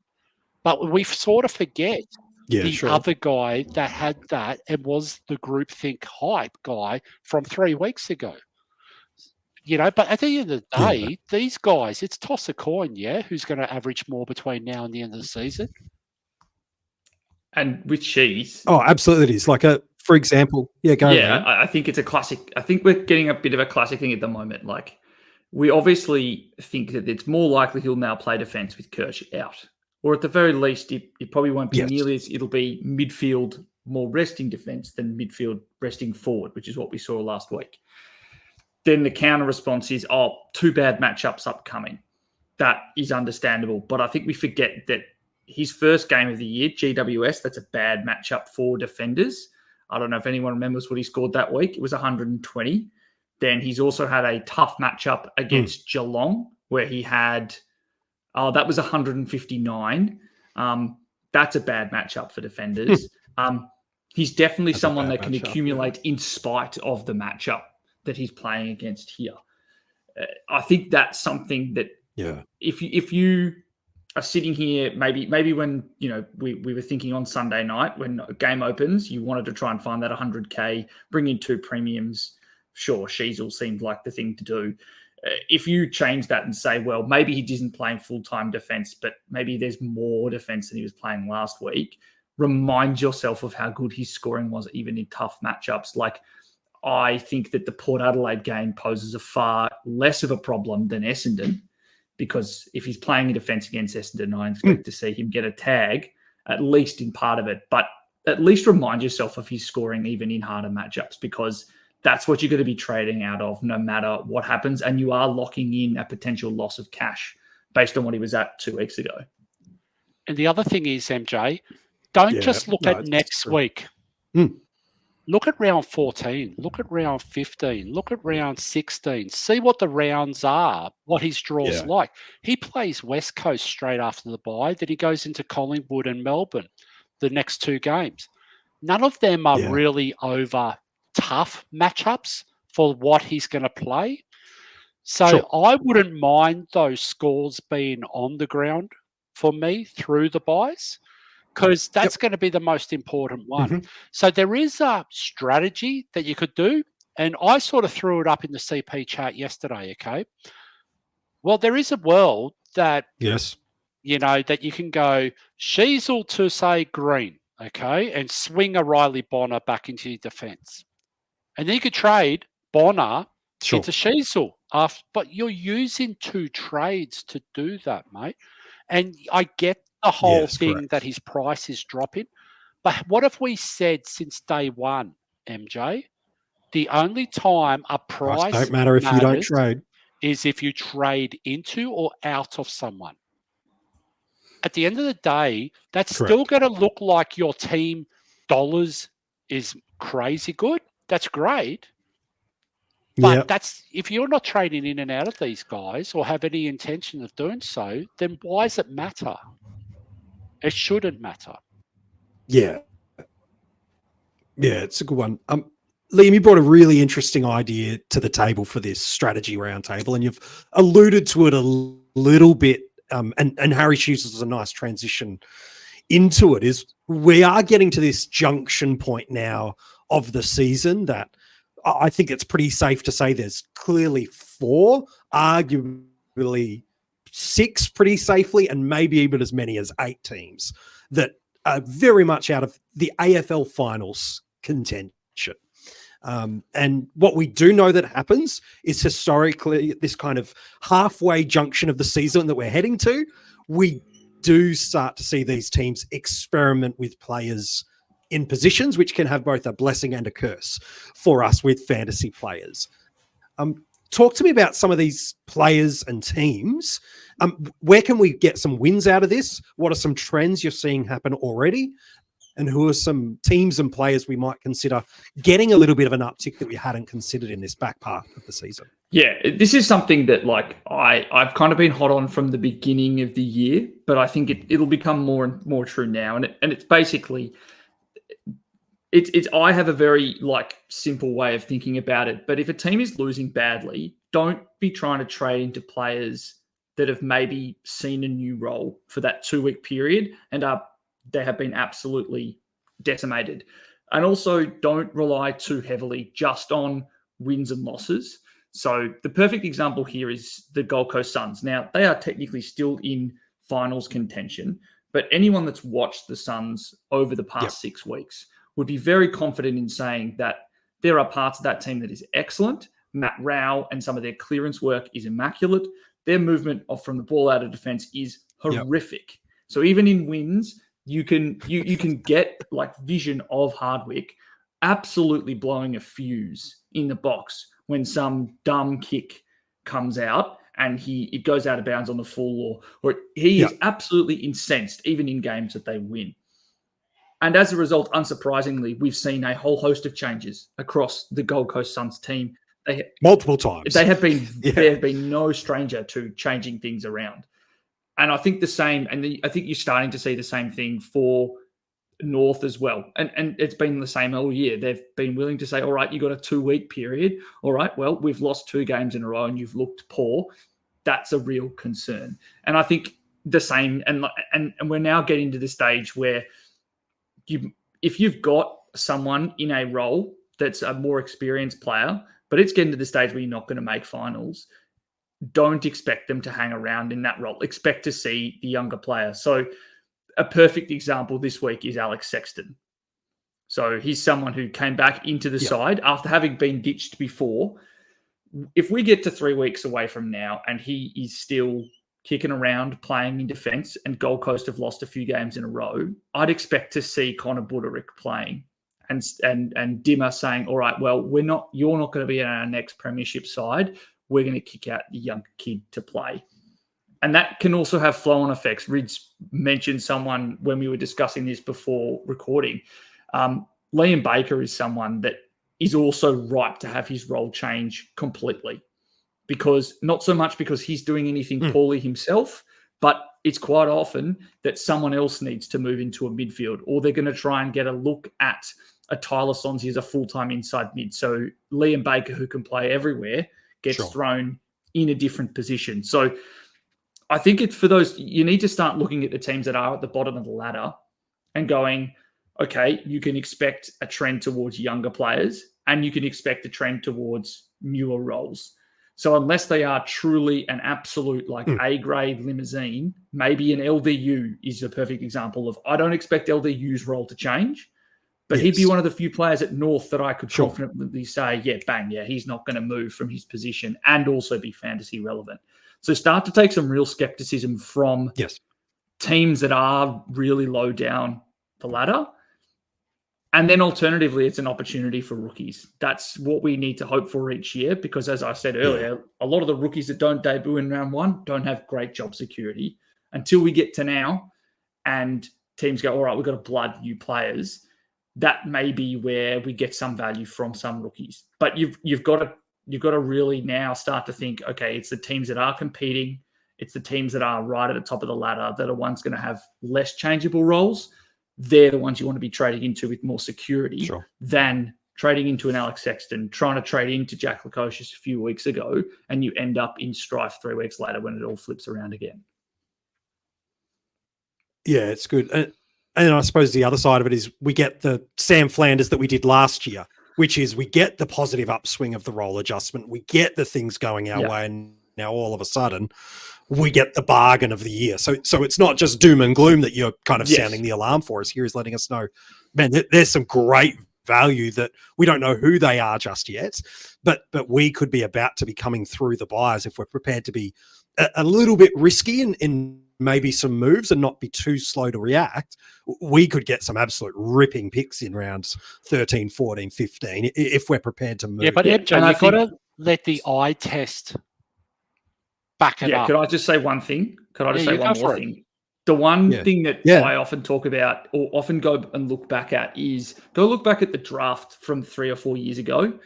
But we sort of forget the other guy that had that and was the groupthink hype guy from 3 weeks ago. But at the end of the day, these guys, it's toss a coin, who's going to average more between now and the end of the season. And with Shees. Oh, absolutely it is. Like, for example, I think it's a classic. I think we're getting a bit of a classic thing at the moment. Like, we obviously think that it's more likely he'll now play defense with Kirsch out. Or at the very least, it probably won't be nearly as, it'll be midfield more resting defense than midfield resting forward, which is what we saw last week. Then the counter response is, 2 bad matchups upcoming. That is understandable. But I think we forget that his first game of the year, GWS, that's a bad matchup for defenders. I don't know if anyone remembers what he scored that week. It was 120. Then he's also had a tough matchup against Geelong where he had, that was 159. That's a bad matchup for defenders. He's definitely someone that can accumulate in spite of the matchup that he's playing against here. I think that's something that if you are sitting here, maybe when we were thinking on Sunday night when a game opens, you wanted to try and find that 100K, bring in 2 premiums. Sure, Sheezel seemed like the thing to do. If you change that and say, well, maybe he isn't playing full-time defense, but maybe there's more defense than he was playing last week, remind yourself of how good his scoring was even in tough matchups. Like, I think that the Port Adelaide game poses a far less of a problem than Essendon, because if he's playing in defense against Essendon, I expect to see him get a tag, at least in part of it. But at least remind yourself of his scoring even in harder matchups, because that's what you're going to be trading out of no matter what happens. And you are locking in a potential loss of cash based on what he was at 2 weeks ago. And the other thing is, MJ, don't just look at next week. Look at round 14. Look at round 15. Look at round 16. See what the rounds are, what his draw's like. He plays West Coast straight after the bye. Then he goes into Collingwood and Melbourne the next 2 games. None of them are really over tough matchups for what he's going to play. So I wouldn't mind those scores being on the ground for me through the buys, because that's going to be the most important one. So there is a strategy that you could do, and I sort of threw it up in the CP chat yesterday, okay? Well, there is a world that, that you can go Sheezel to, say, Green, okay, and swing a Riley Bonner back into your defence. And then you could trade Bonner into Sheezel. But you're using 2 trades to do that, mate. And I get the whole thing that his price is dropping. But what have we said since day one, MJ? The only time a price don't matter if you don't trade is if you trade into or out of someone. At the end of the day, that's still going to look like your team dollars is crazy good. That's great. But that's if you're not trading in and out of these guys or have any intention of doing so, then why does it matter? It shouldn't matter. Yeah. Yeah, it's a good one. Liam, you brought a really interesting idea to the table for this strategy roundtable, and you've alluded to it a little bit. And Harry Sheezel is a nice transition into it. Is we are getting to this junction point now of the season that I think it's pretty safe to say there's clearly 4, arguably 6 pretty safely, and maybe even as many as 8 teams that are very much out of the AFL finals contention. And what we do know that happens is historically this kind of halfway junction of the season that we're heading to, we do start to see these teams experiment with players in positions which can have both a blessing and a curse for us with fantasy players. Talk to me about some of these players and teams. Where can we get some wins out of this? What are some trends you're seeing happen already? And who are some teams and players we might consider getting a little bit of an uptick that we hadn't considered in this back part of the season? Yeah, this is something that I've kind of been hot on from the beginning of the year, but I think it'll become more and more true now. And it's basically I have a very simple way of thinking about it. But if a team is losing badly, don't be trying to trade into players that have maybe seen a new role for that 2-week period and they have been absolutely decimated. And also don't rely too heavily just on wins and losses. So the perfect example here is the Gold Coast Suns. Now, they are technically still in finals contention, but anyone that's watched the Suns over the past 6 weeks would be very confident in saying that there are parts of that team that is excellent. Matt Rao and some of their clearance work is immaculate. Their movement from the ball out of defense is horrific. So even in wins, you can get vision of Hardwick absolutely blowing a fuse in the box when some dumb kick comes out and it goes out of bounds on the full, or he is absolutely incensed even in games that they win. And as a result, unsurprisingly, we've seen a whole host of changes across the Gold Coast Suns team. Multiple times. They have been no stranger to changing things around. And I think the same, and I think you're starting to see the same thing for North as well. And it's been the same all year. They've been willing to say, all right, you got a 2-week period. All right, well, we've lost 2 games in a row and you've looked poor. That's a real concern. And I think the same, and we're now getting to the stage where if you've got someone in a role that's a more experienced player, but it's getting to the stage where you're not going to make finals, don't expect them to hang around in that role. Expect to see the younger player. So a perfect example this week is Alex Sexton. So he's someone who came back into the side after having been ditched before. If we get to 3 weeks away from now and he is still kicking around, playing in defense, and Gold Coast have lost a few games in a row, I'd expect to see Connor Buderick playing and Dimmer saying, all right, well, you're not going to be in our next premiership side. We're going to kick out the young kid to play. And that can also have flow-on effects. Rids mentioned someone when we were discussing this before recording. Liam Baker is someone that is also ripe to have his role change completely. Because not so much because he's doing anything poorly himself, but it's quite often that someone else needs to move into a midfield, or they're going to try and get a look at a Tyler Sonsie as a full-time inside mid. So Liam Baker, who can play everywhere, gets thrown in a different position. So I think it's for those, you need to start looking at the teams that are at the bottom of the ladder and going, okay, you can expect a trend towards younger players and you can expect a trend towards newer roles. So unless they are truly an absolute A-grade limousine, maybe an LDU is the perfect example of, I don't expect LDU's role to change, but he'd be one of the few players at North that I could confidently say, he's not going to move from his position and also be fantasy relevant. So start to take some real skepticism from teams that are really low down the ladder. And then alternatively, it's an opportunity for rookies. That's what we need to hope for each year because, as I said earlier, a lot of the rookies that don't debut in round one don't have great job security. Until we get to now and teams go, all right, we've got to blood new players, that may be where we get some value from some rookies. But you've got to really now start to think, okay, it's the teams that are competing, it's the teams that are right at the top of the ladder that are ones going to have less changeable roles. They're the ones you want to be trading into with more security than trading into an Alex Sexton, trying to trade into Jack Lukosius a few weeks ago, and you end up in strife 3 weeks later when it all flips around again. Yeah, it's good. And I suppose the other side of it is we get the Sam Flanders that we did last year, which is we get the positive upswing of the role adjustment. We get the things going our way, and now all of a sudden we get the bargain of the year. So it's not just doom and gloom that you're kind of sounding the alarm for us. Here is letting us know, man, there's some great value that we don't know who they are just yet, but we could be about to be coming through the buyers if we're prepared to be a little bit risky in maybe some moves and not be too slow to react. We could get some absolute ripping picks in rounds 13, 14, 15 if we're prepared to move. Yeah, but MJ, you've got to let the eye test back it up. Could I just say one thing? Could I just say one more thing? The one thing that I often talk about or often go and look back at is go look back at the draft from 3 or 4 years ago.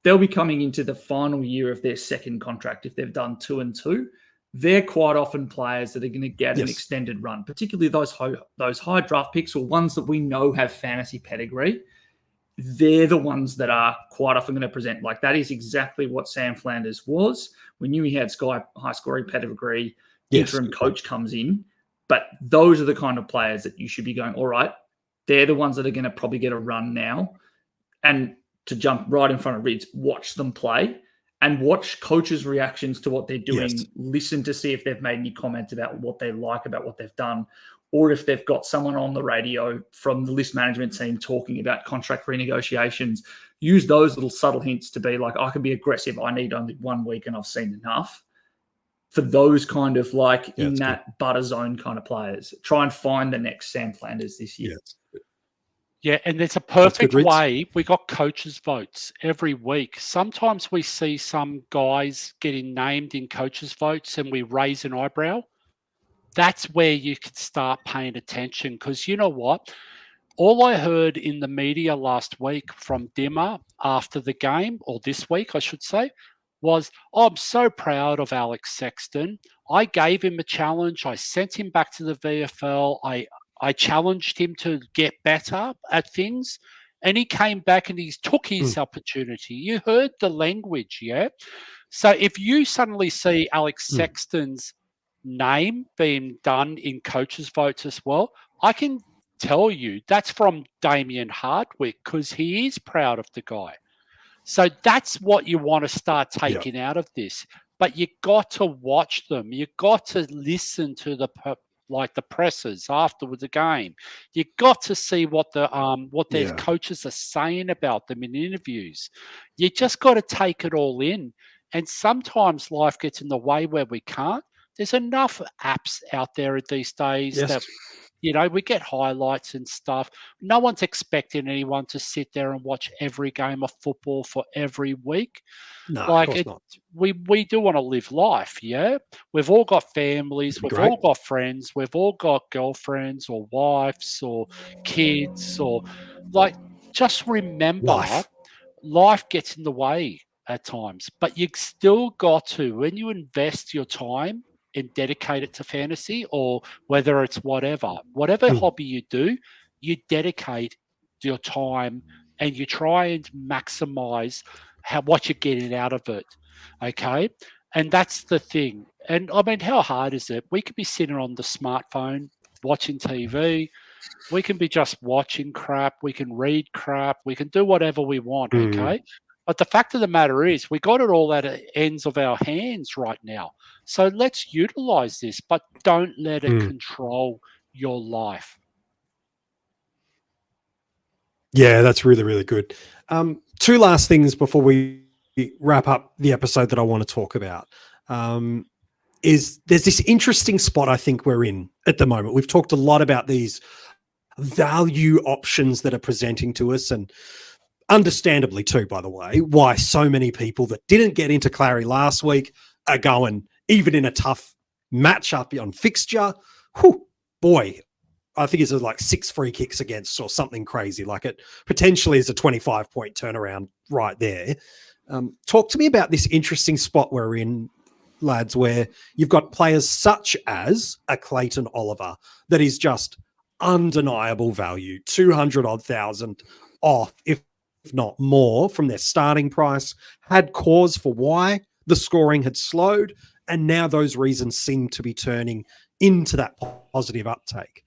They'll be coming into the final year of their second contract if they've done 2 and 2. They're quite often players that are going to get an extended run, particularly those high draft picks or ones that we know have fantasy pedigree. They're the ones that are quite often going to present. Like that is exactly what Sam Flanders was. We knew he had high scoring pedigree. Interim coach comes in. But those are the kind of players that you should be going, all right, they're the ones that are going to probably get a run now. And to jump right in front of Rids, watch them play and watch coaches' reactions to what they're doing. Listen to see if they've made any comments about what they like about what they've done, or if they've got someone on the radio from the list management team talking about contract renegotiations. Use those little subtle hints to be like, I can be aggressive. I need only 1 week and I've seen enough. For those kind of in that butter zone kind of players, try and find the next Sam Flanders this year. Yeah, and there's a perfect way. We got coaches' votes every week. Sometimes we see some guys getting named in coaches' votes and we raise an eyebrow. That's where you can start paying attention because you know what? All I heard in the media last week from Dimmer after the game, or this week, I should say, was, I'm so proud of Alex Sexton. I gave him a challenge. I sent him back to the VFL. I challenged him to get better at things. And he came back and he took his opportunity. You heard the language, yeah? So if you suddenly see Alex Sexton's name being done in coaches' votes as well, I can tell you that's from Damien Hardwick because he is proud of the guy. So that's what you want to start taking out of this. But you got to watch them. You got to listen to the pressers afterwards the game. You got to see what their coaches are saying about them in interviews. You just got to take it all in. And sometimes life gets in the way where we can't. There's enough apps out there these days that we get highlights and stuff. No one's expecting anyone to sit there and watch every game of football for every week. No, of course not. We do want to live life, yeah? We've all got families. We've all got friends. We've all got girlfriends or wives or kids or just remember life gets in the way at times. But you still got to, when you invest your time and dedicate it to fantasy or whether it's whatever hobby you do, you dedicate your time and you try and maximize what you're getting out of it. Okay. And that's the thing. And I mean, how hard is it? We could be sitting on the smartphone watching TV. We can be just watching crap. We can read crap. We can do whatever we want. Okay. But the fact of the matter is, we got it all at the ends of our hands right now. So let's utilize this, but don't let it control your life. Yeah, that's really, really good. Two last things before we wrap up the episode that I want to talk about. Is there's this interesting spot I think we're in at the moment. We've talked a lot about these value options that are presenting to us, and understandably too, by the way, why so many people that didn't get into Clary last week are going, even in a tough matchup on fixture. Whew, boy, I think it's like 6 free kicks against or something crazy. Like it potentially is a 25-point turnaround right there. Talk to me about this interesting spot we're in, lads, where you've got players such as a Clayton Oliver that is just undeniable value, 200 odd thousand off, if not more, from their starting price, had cause for why the scoring had slowed, and now those reasons seem to be turning into that positive uptake.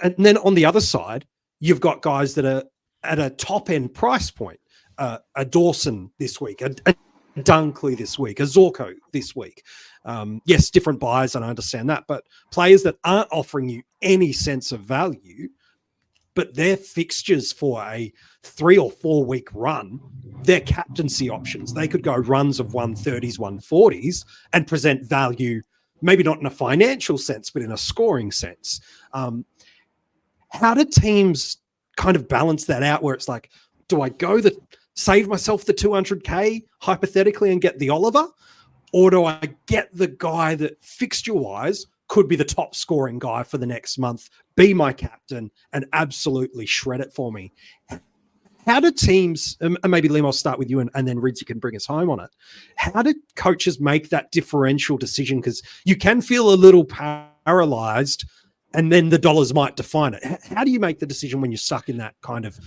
And then on the other side, you've got guys that are at a top end price point, a Dawson this week, a Dunkley this week, a Zorko this week. Yes, different buyers, and I understand that, but players that aren't offering you any sense of value, but their fixtures for a 3 or 4 week run, their captaincy options, they could go runs of 130s, 140s and present value, maybe not in a financial sense, but in a scoring sense. How do teams kind of balance that out where it's like, do I go save myself the 200K hypothetically and get the Oliver? Or do I get the guy that fixture-wise could be the top scoring guy for the next month, be my captain, and absolutely shred it for me? How do teams, and maybe Liam, I'll start with you, and then Rids, you can bring us home on it. How do coaches make that differential decision? Because you can feel a little paralyzed, and then the dollars might define it. How do you make the decision when you're stuck in that kind of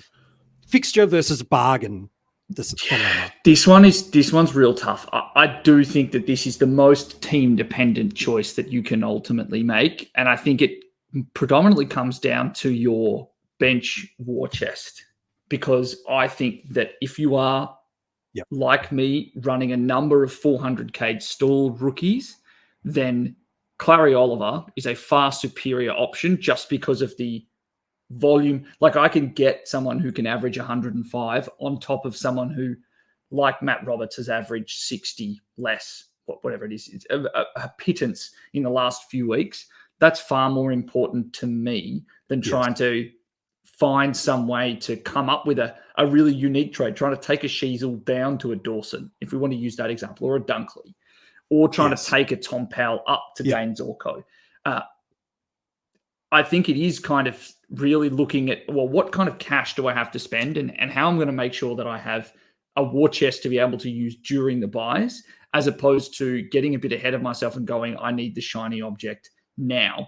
fixture versus bargain? This one's real tough. I do think that this is the most team dependent choice that you can ultimately make, and I think it predominantly comes down to your bench war chest, because I think that if you are like me running a number of 400k stalled rookies, then Clary Oliver is a far superior option just because of the volume. Like I can get someone who can average 105 on top of someone who, like Matt Roberts, has averaged 60 less, whatever it is. It's a pittance in the last few weeks. That's far more important to me than trying to find some way to come up with a really unique trade, trying to take a Sheezel down to a Dawson, if we want to use that example, or a Dunkley, or trying to take a Tom Powell up to Dane Zorko. I think it is kind of really looking at, well, what kind of cash do I have to spend, and how I'm going to make sure that I have a war chest to be able to use during the buys, as opposed to getting a bit ahead of myself and going, I need the shiny object now.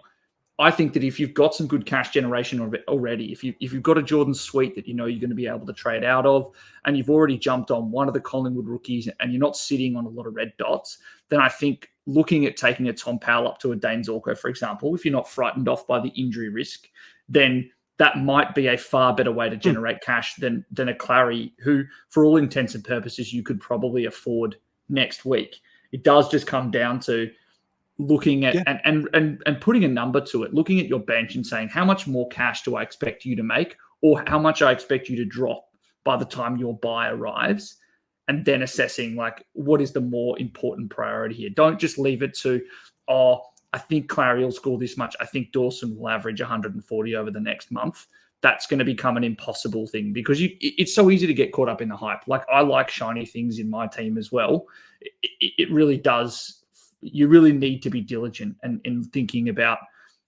I think that if you've got some good cash generation already, if you've got a Jordan suite that you know you're going to be able to trade out of, and you've already jumped on one of the Collingwood rookies and you're not sitting on a lot of red dots, then I think looking at taking a Tom Powell up to a Dane Zorko, for example, if you're not frightened off by the injury risk, then that might be a far better way to generate cash than a Clary, who, for all intents and purposes, you could probably afford next week. It does just come down to looking at and putting a number to it, looking at your bench and saying, how much more cash do I expect you to make, or how much I expect you to drop by the time your buy arrives, and then assessing, like, what is the more important priority here? Don't just leave it to, I think Clary will score this much. I think Dawson will average 140 over the next month. That's going to become an impossible thing, because it's so easy to get caught up in the hype. Like, I like shiny things in my team as well. It really does. You really need to be diligent and in thinking about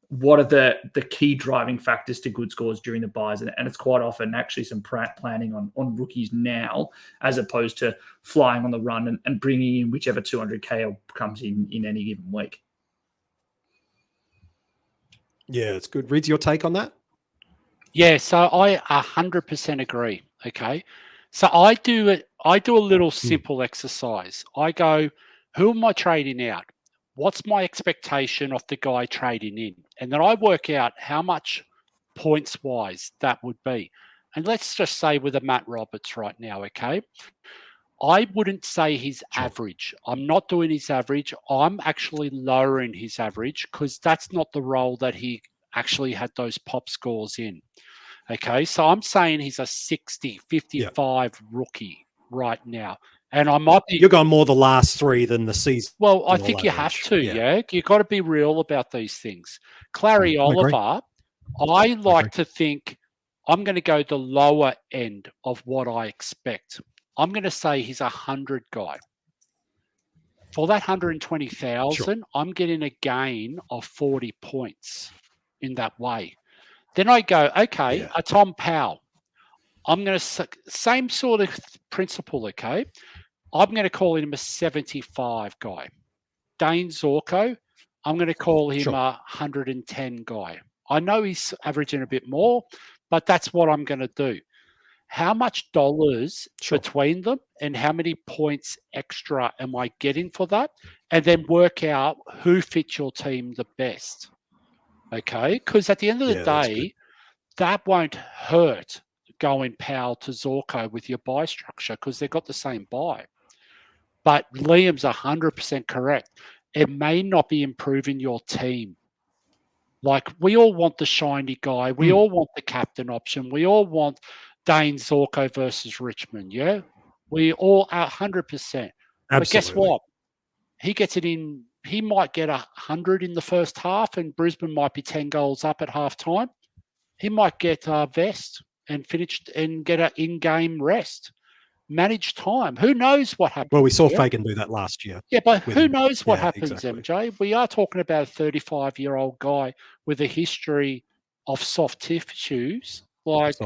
what are the key driving factors to good scores during the buys. And it's quite often actually some planning on rookies now, as opposed to flying on the run and bringing in whichever 200K comes in any given week. Yeah, it's good. Reeds, your take on that? Yeah, so I 100% agree. Okay, so I do a little simple exercise. I go, who am I trading out? What's my expectation of the guy trading in? And then I work out how much points-wise that would be. And let's just say with a Matt Roberts right now, okay? I wouldn't say he's average. I'm not doing his average. I'm actually lowering his average because that's not the role that he actually had those pop scores in. Okay, so I'm saying he's a 60, 55 rookie right now. And I might be... You're going more the last three than the season. Well, I think you have to, yeah. You've got to be real about these things. Clary Oliver, I like to think I'm going to go the lower end of what I expect. I'm going to say he's a 100 guy. For that 120,000, I'm getting a gain of 40 points in that way. Then I go, okay, a Tom Powell. I'm going to, same sort of principle, okay? I'm going to call him a 75 guy. Dane Zorko, I'm going to call him a 110 guy. I know he's averaging a bit more, but that's what I'm going to do. How much dollars between them and how many points extra am I getting for that? And then work out who fits your team the best. Okay? Because at the end of the day, that won't hurt going Powell to Zorko with your buy structure because they've got the same buy. But Liam's 100% correct. It may not be improving your team. Like, we all want the shiny guy. We all want the captain option. We all want Dane Zorko versus Richmond, yeah? We all are 100%. Absolutely. But guess what? He gets it in. He might get 100 in the first half, and Brisbane might be 10 goals up at halftime. He might get a vest and finish and get an in-game rest. Manage time. Who knows what happens? Well, we saw Fagan do that last year. Yeah, but who knows what happens, MJ? We are talking about a 35-year-old guy with a history of soft tissues. Like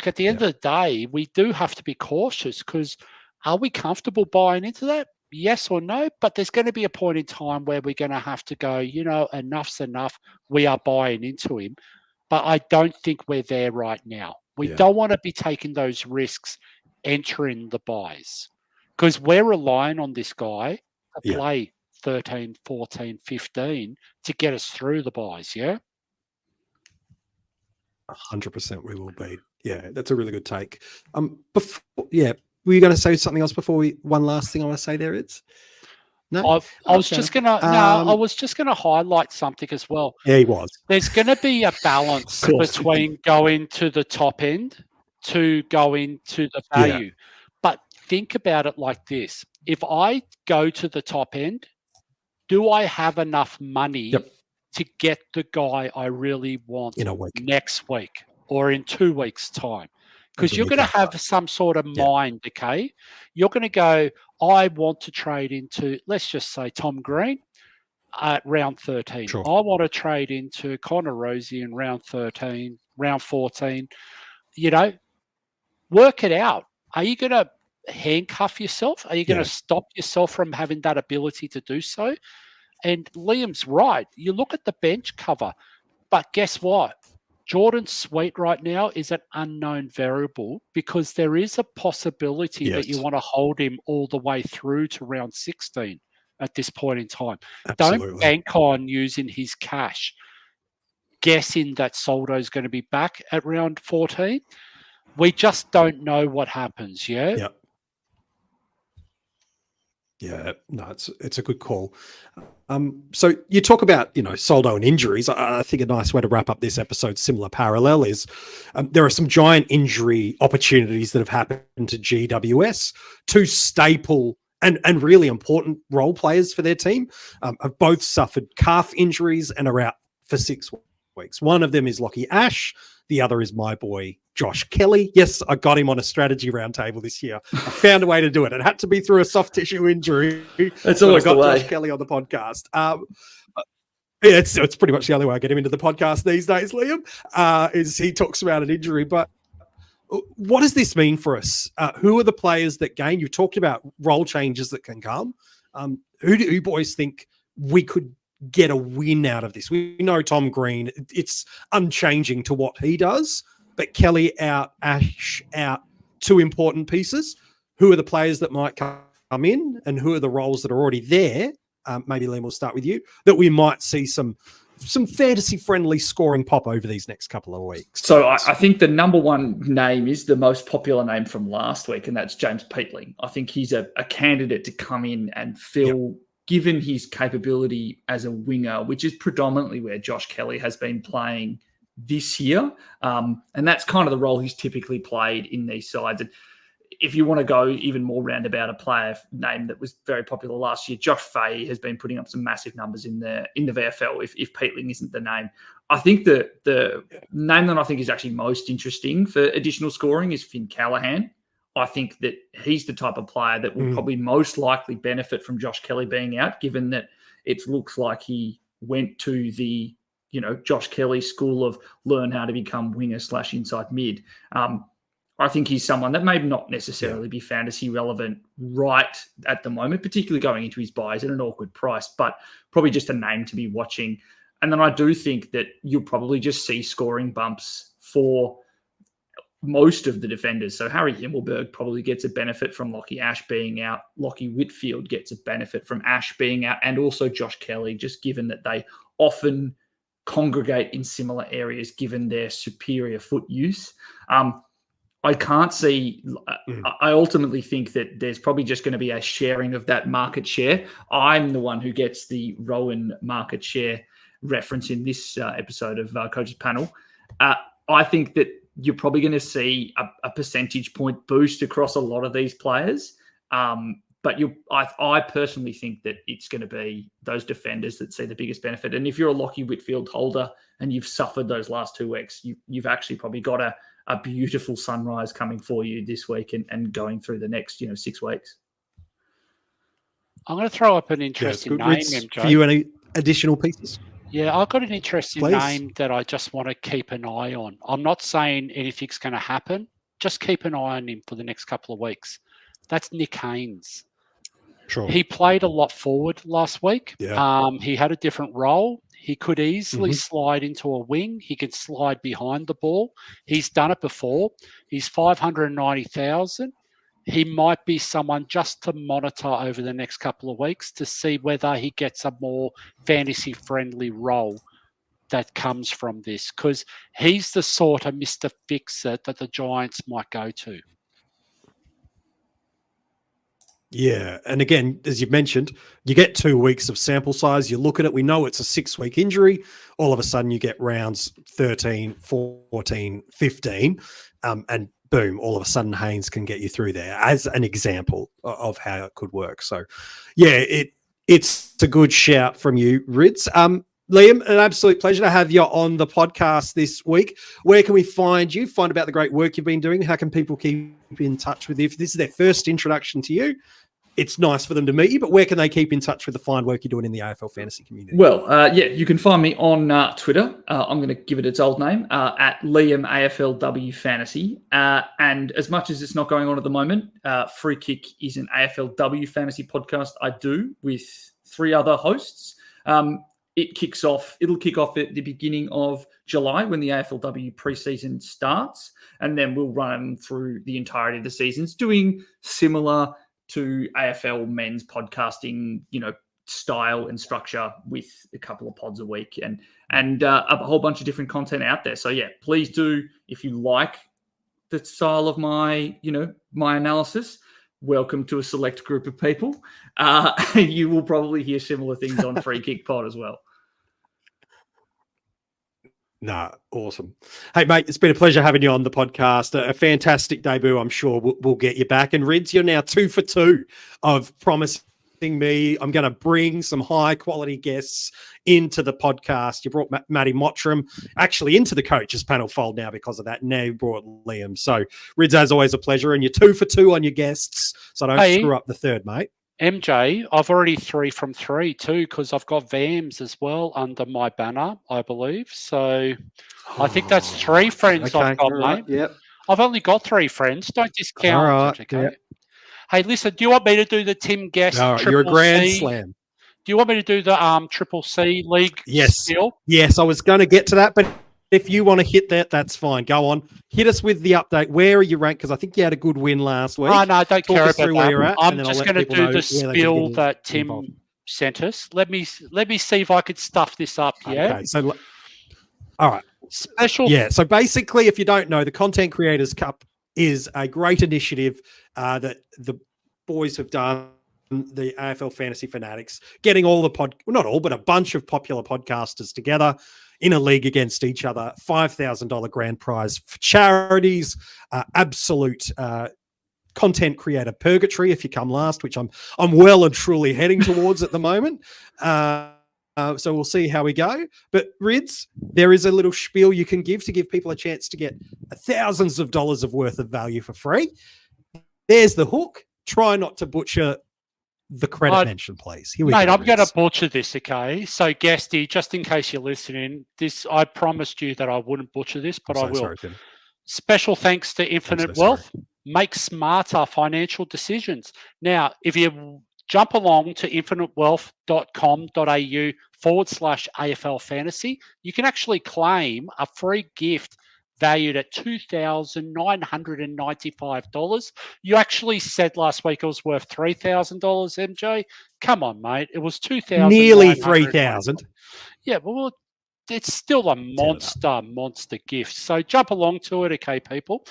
at the end of the day, we do have to be cautious because are we comfortable buying into that? Yes or no? But there's going to be a point in time where we're going to have to go, enough's enough. We are buying into him. But I don't think we're there right now. We don't want to be taking those risks entering the buys because we're relying on this guy to play 13, 14, 15 to get us through the buys, 100% we will be. Yeah, that's a really good take. Were you going to say something else before one last thing I want to say there, it's... No, I was just gonna. I was just gonna highlight something as well. Yeah, he was. There's going to be a balance between going to the top end to going to the value. Yeah. But think about it like this: if I go to the top end, do I have enough money to get the guy I really want in a week, next week, or in 2 weeks' time? Because you're going to have some sort of mind, okay? You're going to go, I want to trade into, let's just say, Tom Green at round 13. I want to trade into Connor Rosie in round 13, round 14. Work it out. Are you going to handcuff yourself? Are you going to stop yourself from having that ability to do so? And Liam's right. You look at the bench cover, but guess what? Jordan Sweet right now is an unknown variable because there is a possibility that you want to hold him all the way through to round 16 at this point in time. Absolutely. Don't bank on using his cash, guessing that Soldo is going to be back at round 14. We just don't know what happens, Yeah, no, it's a good call. So you talk about, Soldo and injuries. I think a nice way to wrap up this episode, similar parallel, is there are some giant injury opportunities that have happened to GWS. Two staple and really important role players for their team have both suffered calf injuries and are out for 6 weeks. One of them is Lockie Ash. The other is my boy, Josh Kelly. Yes, I got him on a strategy roundtable this year. I found a way to do it. It had to be through a soft tissue injury. That's always the way. Josh Kelly on the podcast. It's pretty much the only way I get him into the podcast these days, Liam, is he talks about an injury. But what does this mean for us? Who are the players that gain? You've talked about role changes that can come. Who do you boys think we could get a win out of this? We know Tom Green, it's unchanging to what he does, but Kelly out, Ash out, 2 important pieces. Who are the players that might come in and who are the roles that are already there? Maybe Liam, will start with you, that we might see some some fantasy-friendly scoring pop over these next couple of weeks? So I think the number one name is the most popular name from last week, and that's James Peatling. I think he's a candidate to come in and fill, given his capability as a winger, which is predominantly where Josh Kelly has been playing this year. And that's kind of the role he's typically played in these sides. And if you want to go even more roundabout, a player name that was very popular last year, Josh Fahey has been putting up some massive numbers in the VFL if Peatling isn't the name. I think the name that I think is actually most interesting for additional scoring is Finn Callahan. I think that he's the type of player that will probably most likely benefit from Josh Kelly being out, given that it looks like he went to the Josh Kelly school of learn how to become winger / inside mid. I think he's someone that may not necessarily be fantasy relevant right at the moment, particularly going into his buys at an awkward price, but probably just a name to be watching. And then I do think that you'll probably just see scoring bumps for most of the defenders. So Harry Himmelberg probably gets a benefit from Lockie Ash being out. Lockie Whitfield gets a benefit from Ash being out, and also Josh Kelly, just given that they often congregate in similar areas given their superior foot use. I can't see, I ultimately think that there's probably just going to be a sharing of that market share. I'm the one who gets the Rowan market share reference in this episode of Coach's Panel. I think that you're probably going to see a percentage point boost across a lot of these players. But I personally think that it's going to be those defenders that see the biggest benefit. And if you're a Lockie Whitfield holder and you've suffered those last 2 weeks, you've actually probably got a beautiful sunrise coming for you this week and going through the next 6 weeks. I'm going to throw up an interesting name, MJ. For you, any additional pieces? Yeah, I've got an interesting name that I just want to keep an eye on. I'm not saying anything's going to happen. Just keep an eye on him for the next couple of weeks. That's Nick Haynes. Sure. He played a lot forward last week. Yeah. He had a different role. He could easily slide into a wing. He could slide behind the ball. He's done it before. He's 590,000. He might be someone just to monitor over the next couple of weeks to see whether he gets a more fantasy-friendly role that comes from this, because he's the sort of Mr. Fixer that the Giants might go to. Yeah. And again, as you've mentioned, you get 2 weeks of sample size. You look at it, we know it's a 6-week injury. All of a sudden you get rounds 13, 14, 15, and boom, all of a sudden Haynes can get you through there as an example of how it could work. So yeah, it's a good shout from you, Rids. Liam, an absolute pleasure to have you on the podcast this week. Where can we find you? Find about the great work you've been doing. How can people keep in touch with you? If this is their first introduction to you, it's nice for them to meet you, but where can they keep in touch with the fine work you're doing in the AFL fantasy community? Well, you can find me on Twitter. I'm going to give it its old name, at Liam AFLW Fantasy. And as much as it's not going on at the moment, Free Kick is an AFLW fantasy podcast I do with 3 other hosts. It'll kick off at the beginning of July when the AFLW preseason starts, and then we'll run through the entirety of the seasons, doing similar to AFL men's podcasting, style and structure with a couple of pods a week and a whole bunch of different content out there. So yeah, please do, if you like the style of my analysis, welcome to a select group of people. You will probably hear similar things on Free Kick Pod as well. Nah, awesome. Hey, mate, it's been a pleasure having you on the podcast. A fantastic debut. I'm sure we'll get you back. And Rids, you're now 2 for 2 of promising me I'm going to bring some high-quality guests into the podcast. You brought Matty Mottram actually into the coaches panel fold now because of that. Now you brought Liam. So, Rids, as always, a pleasure. And you're 2 for 2 on your guests, so don't screw up the third, mate. MJ, I've already 3 from 3 too, because I've got Vams as well under my banner, I believe. So I think that's 3 friends I've got, mate. Yep. I've only got 3 friends. Don't discount. All right. Okay. Yep. Hey, listen, do you want me to do the Tim Guest You're a grand slam. Do you want me to do the Triple C League? Yes. Still? Yes, I was going to get to that, but if you want to hit that, that's fine. Go on. Hit us with the update. Where are you ranked? Because I think you had a good win last week. Oh, no, don't care about that. Where you're at, I'm just going to do the spiel that Tim sent us. Let me see if I could stuff this up. Yeah. Okay, so all right. Special. Yeah. So basically, if you don't know, the Content Creators Cup is a great initiative that the boys have done. The AFL Fantasy Fanatics getting all the not all, but a bunch of popular podcasters together in a league against each other. $5,000 grand prize for charities. Absolute content creator purgatory if you come last, which I'm well and truly heading towards at the moment. So we'll see how we go. But Rids, there is a little spiel you can give to give people a chance to get thousands of dollars of worth of value for free. There's the hook. Try not to butcher the credit mention, please. Here we go. Mate, I'm going to butcher this, okay? So, Guesty, just in case you're listening, I promised you that I wouldn't butcher this, but I will. Sorry, Special thanks to Infinite Wealth. Make smarter financial decisions. Now, if you jump along to infinitewealth.com.au/AFL Fantasy, you can actually claim a free gift valued at $2,995. You actually said last week it was worth $3,000, MJ. Come on, mate. It was $2,000. Nearly 3,000. Yeah, well, it's still a monster gift. So jump along to it, okay, people.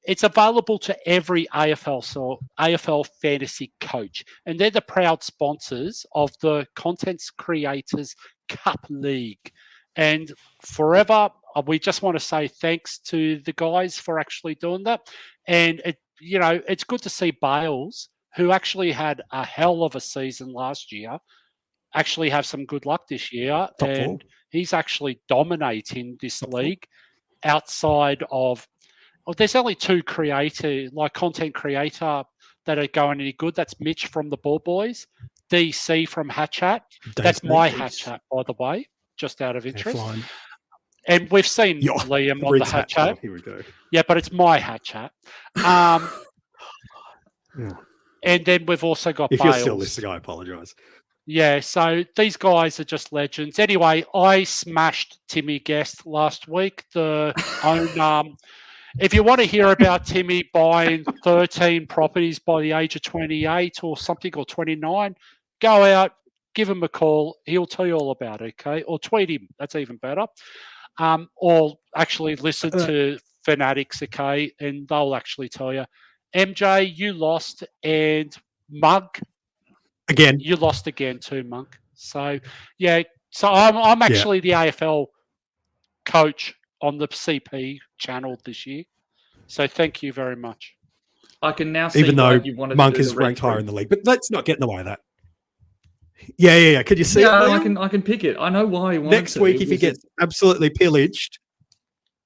It's available to every AFL fantasy coach, and they're the proud sponsors of the Content Creators Cup League. And forever, we just want to say thanks to the guys for actually doing that. And it's good to see Bales, who actually had a hell of a season last year, actually have some good luck this year. And he's actually dominating this league outside of, there's only two content creator that are going any good. That's Mitch from the Ball Boys, DC from Hatchat. That's my Hatchat, by the way, just out of interest. And we've seen Liam on the Hatchat. Here we go. Yeah, but it's my Hatchat. And then we've also got If Bales. you're still listening, I apologise. Yeah, so these guys are just legends. Anyway, I smashed Timmy Guest last week. If you want to hear about Timmy buying 13 properties by the age of 28 or something, or 29, go out, give him a call. He'll tell you all about it, okay? Or tweet him. That's even better. Or actually listen to Fanatics, okay? And they'll actually tell you. MJ, you lost, and Mug, again, you lost again too, Monk. So yeah, so I'm actually the AFL coach on the CP channel this year. So thank you very much. I can now see even though you wanted Monk to do is ranked higher in the league, but let's not get in the way of that. Yeah. Could you see it? I can pick it. I know why. Next week, if he gets absolutely pillaged,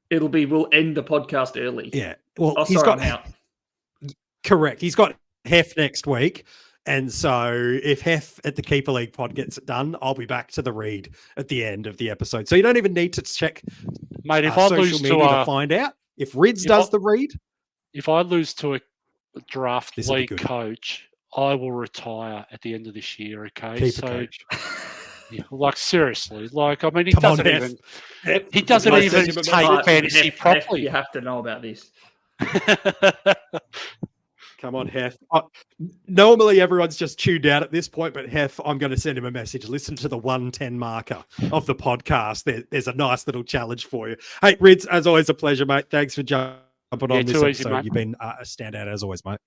we'll end the podcast early. Yeah. Well, I'm out. Correct. He's got Hef next week. And so if Hef at the Keeper League pod gets it done, I'll be back to the read at the end of the episode. So you don't even need to check if I lose social media to find out. If Rids does the read. If I lose to a draft league coach, I will retire at the end of this year, okay? Keeper coach. Yeah, seriously. He doesn't even take fantasy properly. You have to know about this. Come on, Hef. Normally, everyone's just tuned out at this point, but Hef, I'm going to send him a message. Listen to the 110 marker of the podcast. There's a nice little challenge for you. Hey, Rids, as always, a pleasure, mate. Thanks for jumping on this episode. You've been a standout as always, mate.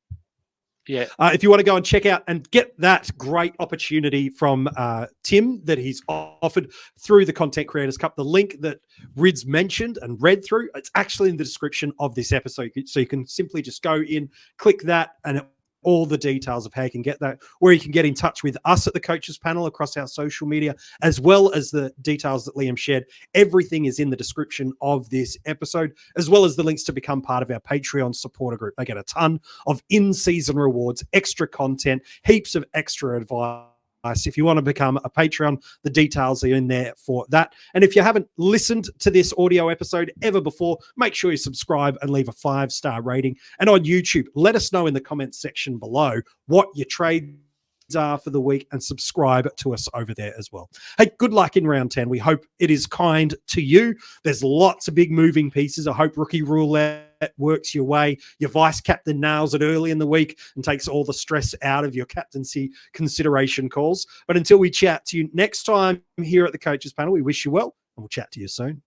Yeah. If you want to go and check out and get that great opportunity from Tim that he's offered through the Content Creators Cup, the link that Rids mentioned and read through, it's actually in the description of this episode. So you can simply just go in, click that, and all the details of how you can get that, where you can get in touch with us at the Coaches Panel across our social media, as well as the details that Liam shared. Everything is in the description of this episode, as well as the links to become part of our Patreon supporter group. They get a ton of in-season rewards, extra content, heaps of extra advice. If you want to become a Patreon, the details are in there for that. And if you haven't listened to this audio episode ever before, make sure you subscribe and leave a 5-star rating. And on YouTube, let us know in the comments section below what your trades are for the week, and subscribe to us over there as well. Hey, good luck in round 10. We hope it is kind to you. There's lots of big moving pieces. I hope rookie roulette works your way. Your vice captain nails it early in the week and takes all the stress out of your captaincy consideration calls. But until we chat to you next time here at the Coaches Panel, we wish you well, and we'll chat to you soon.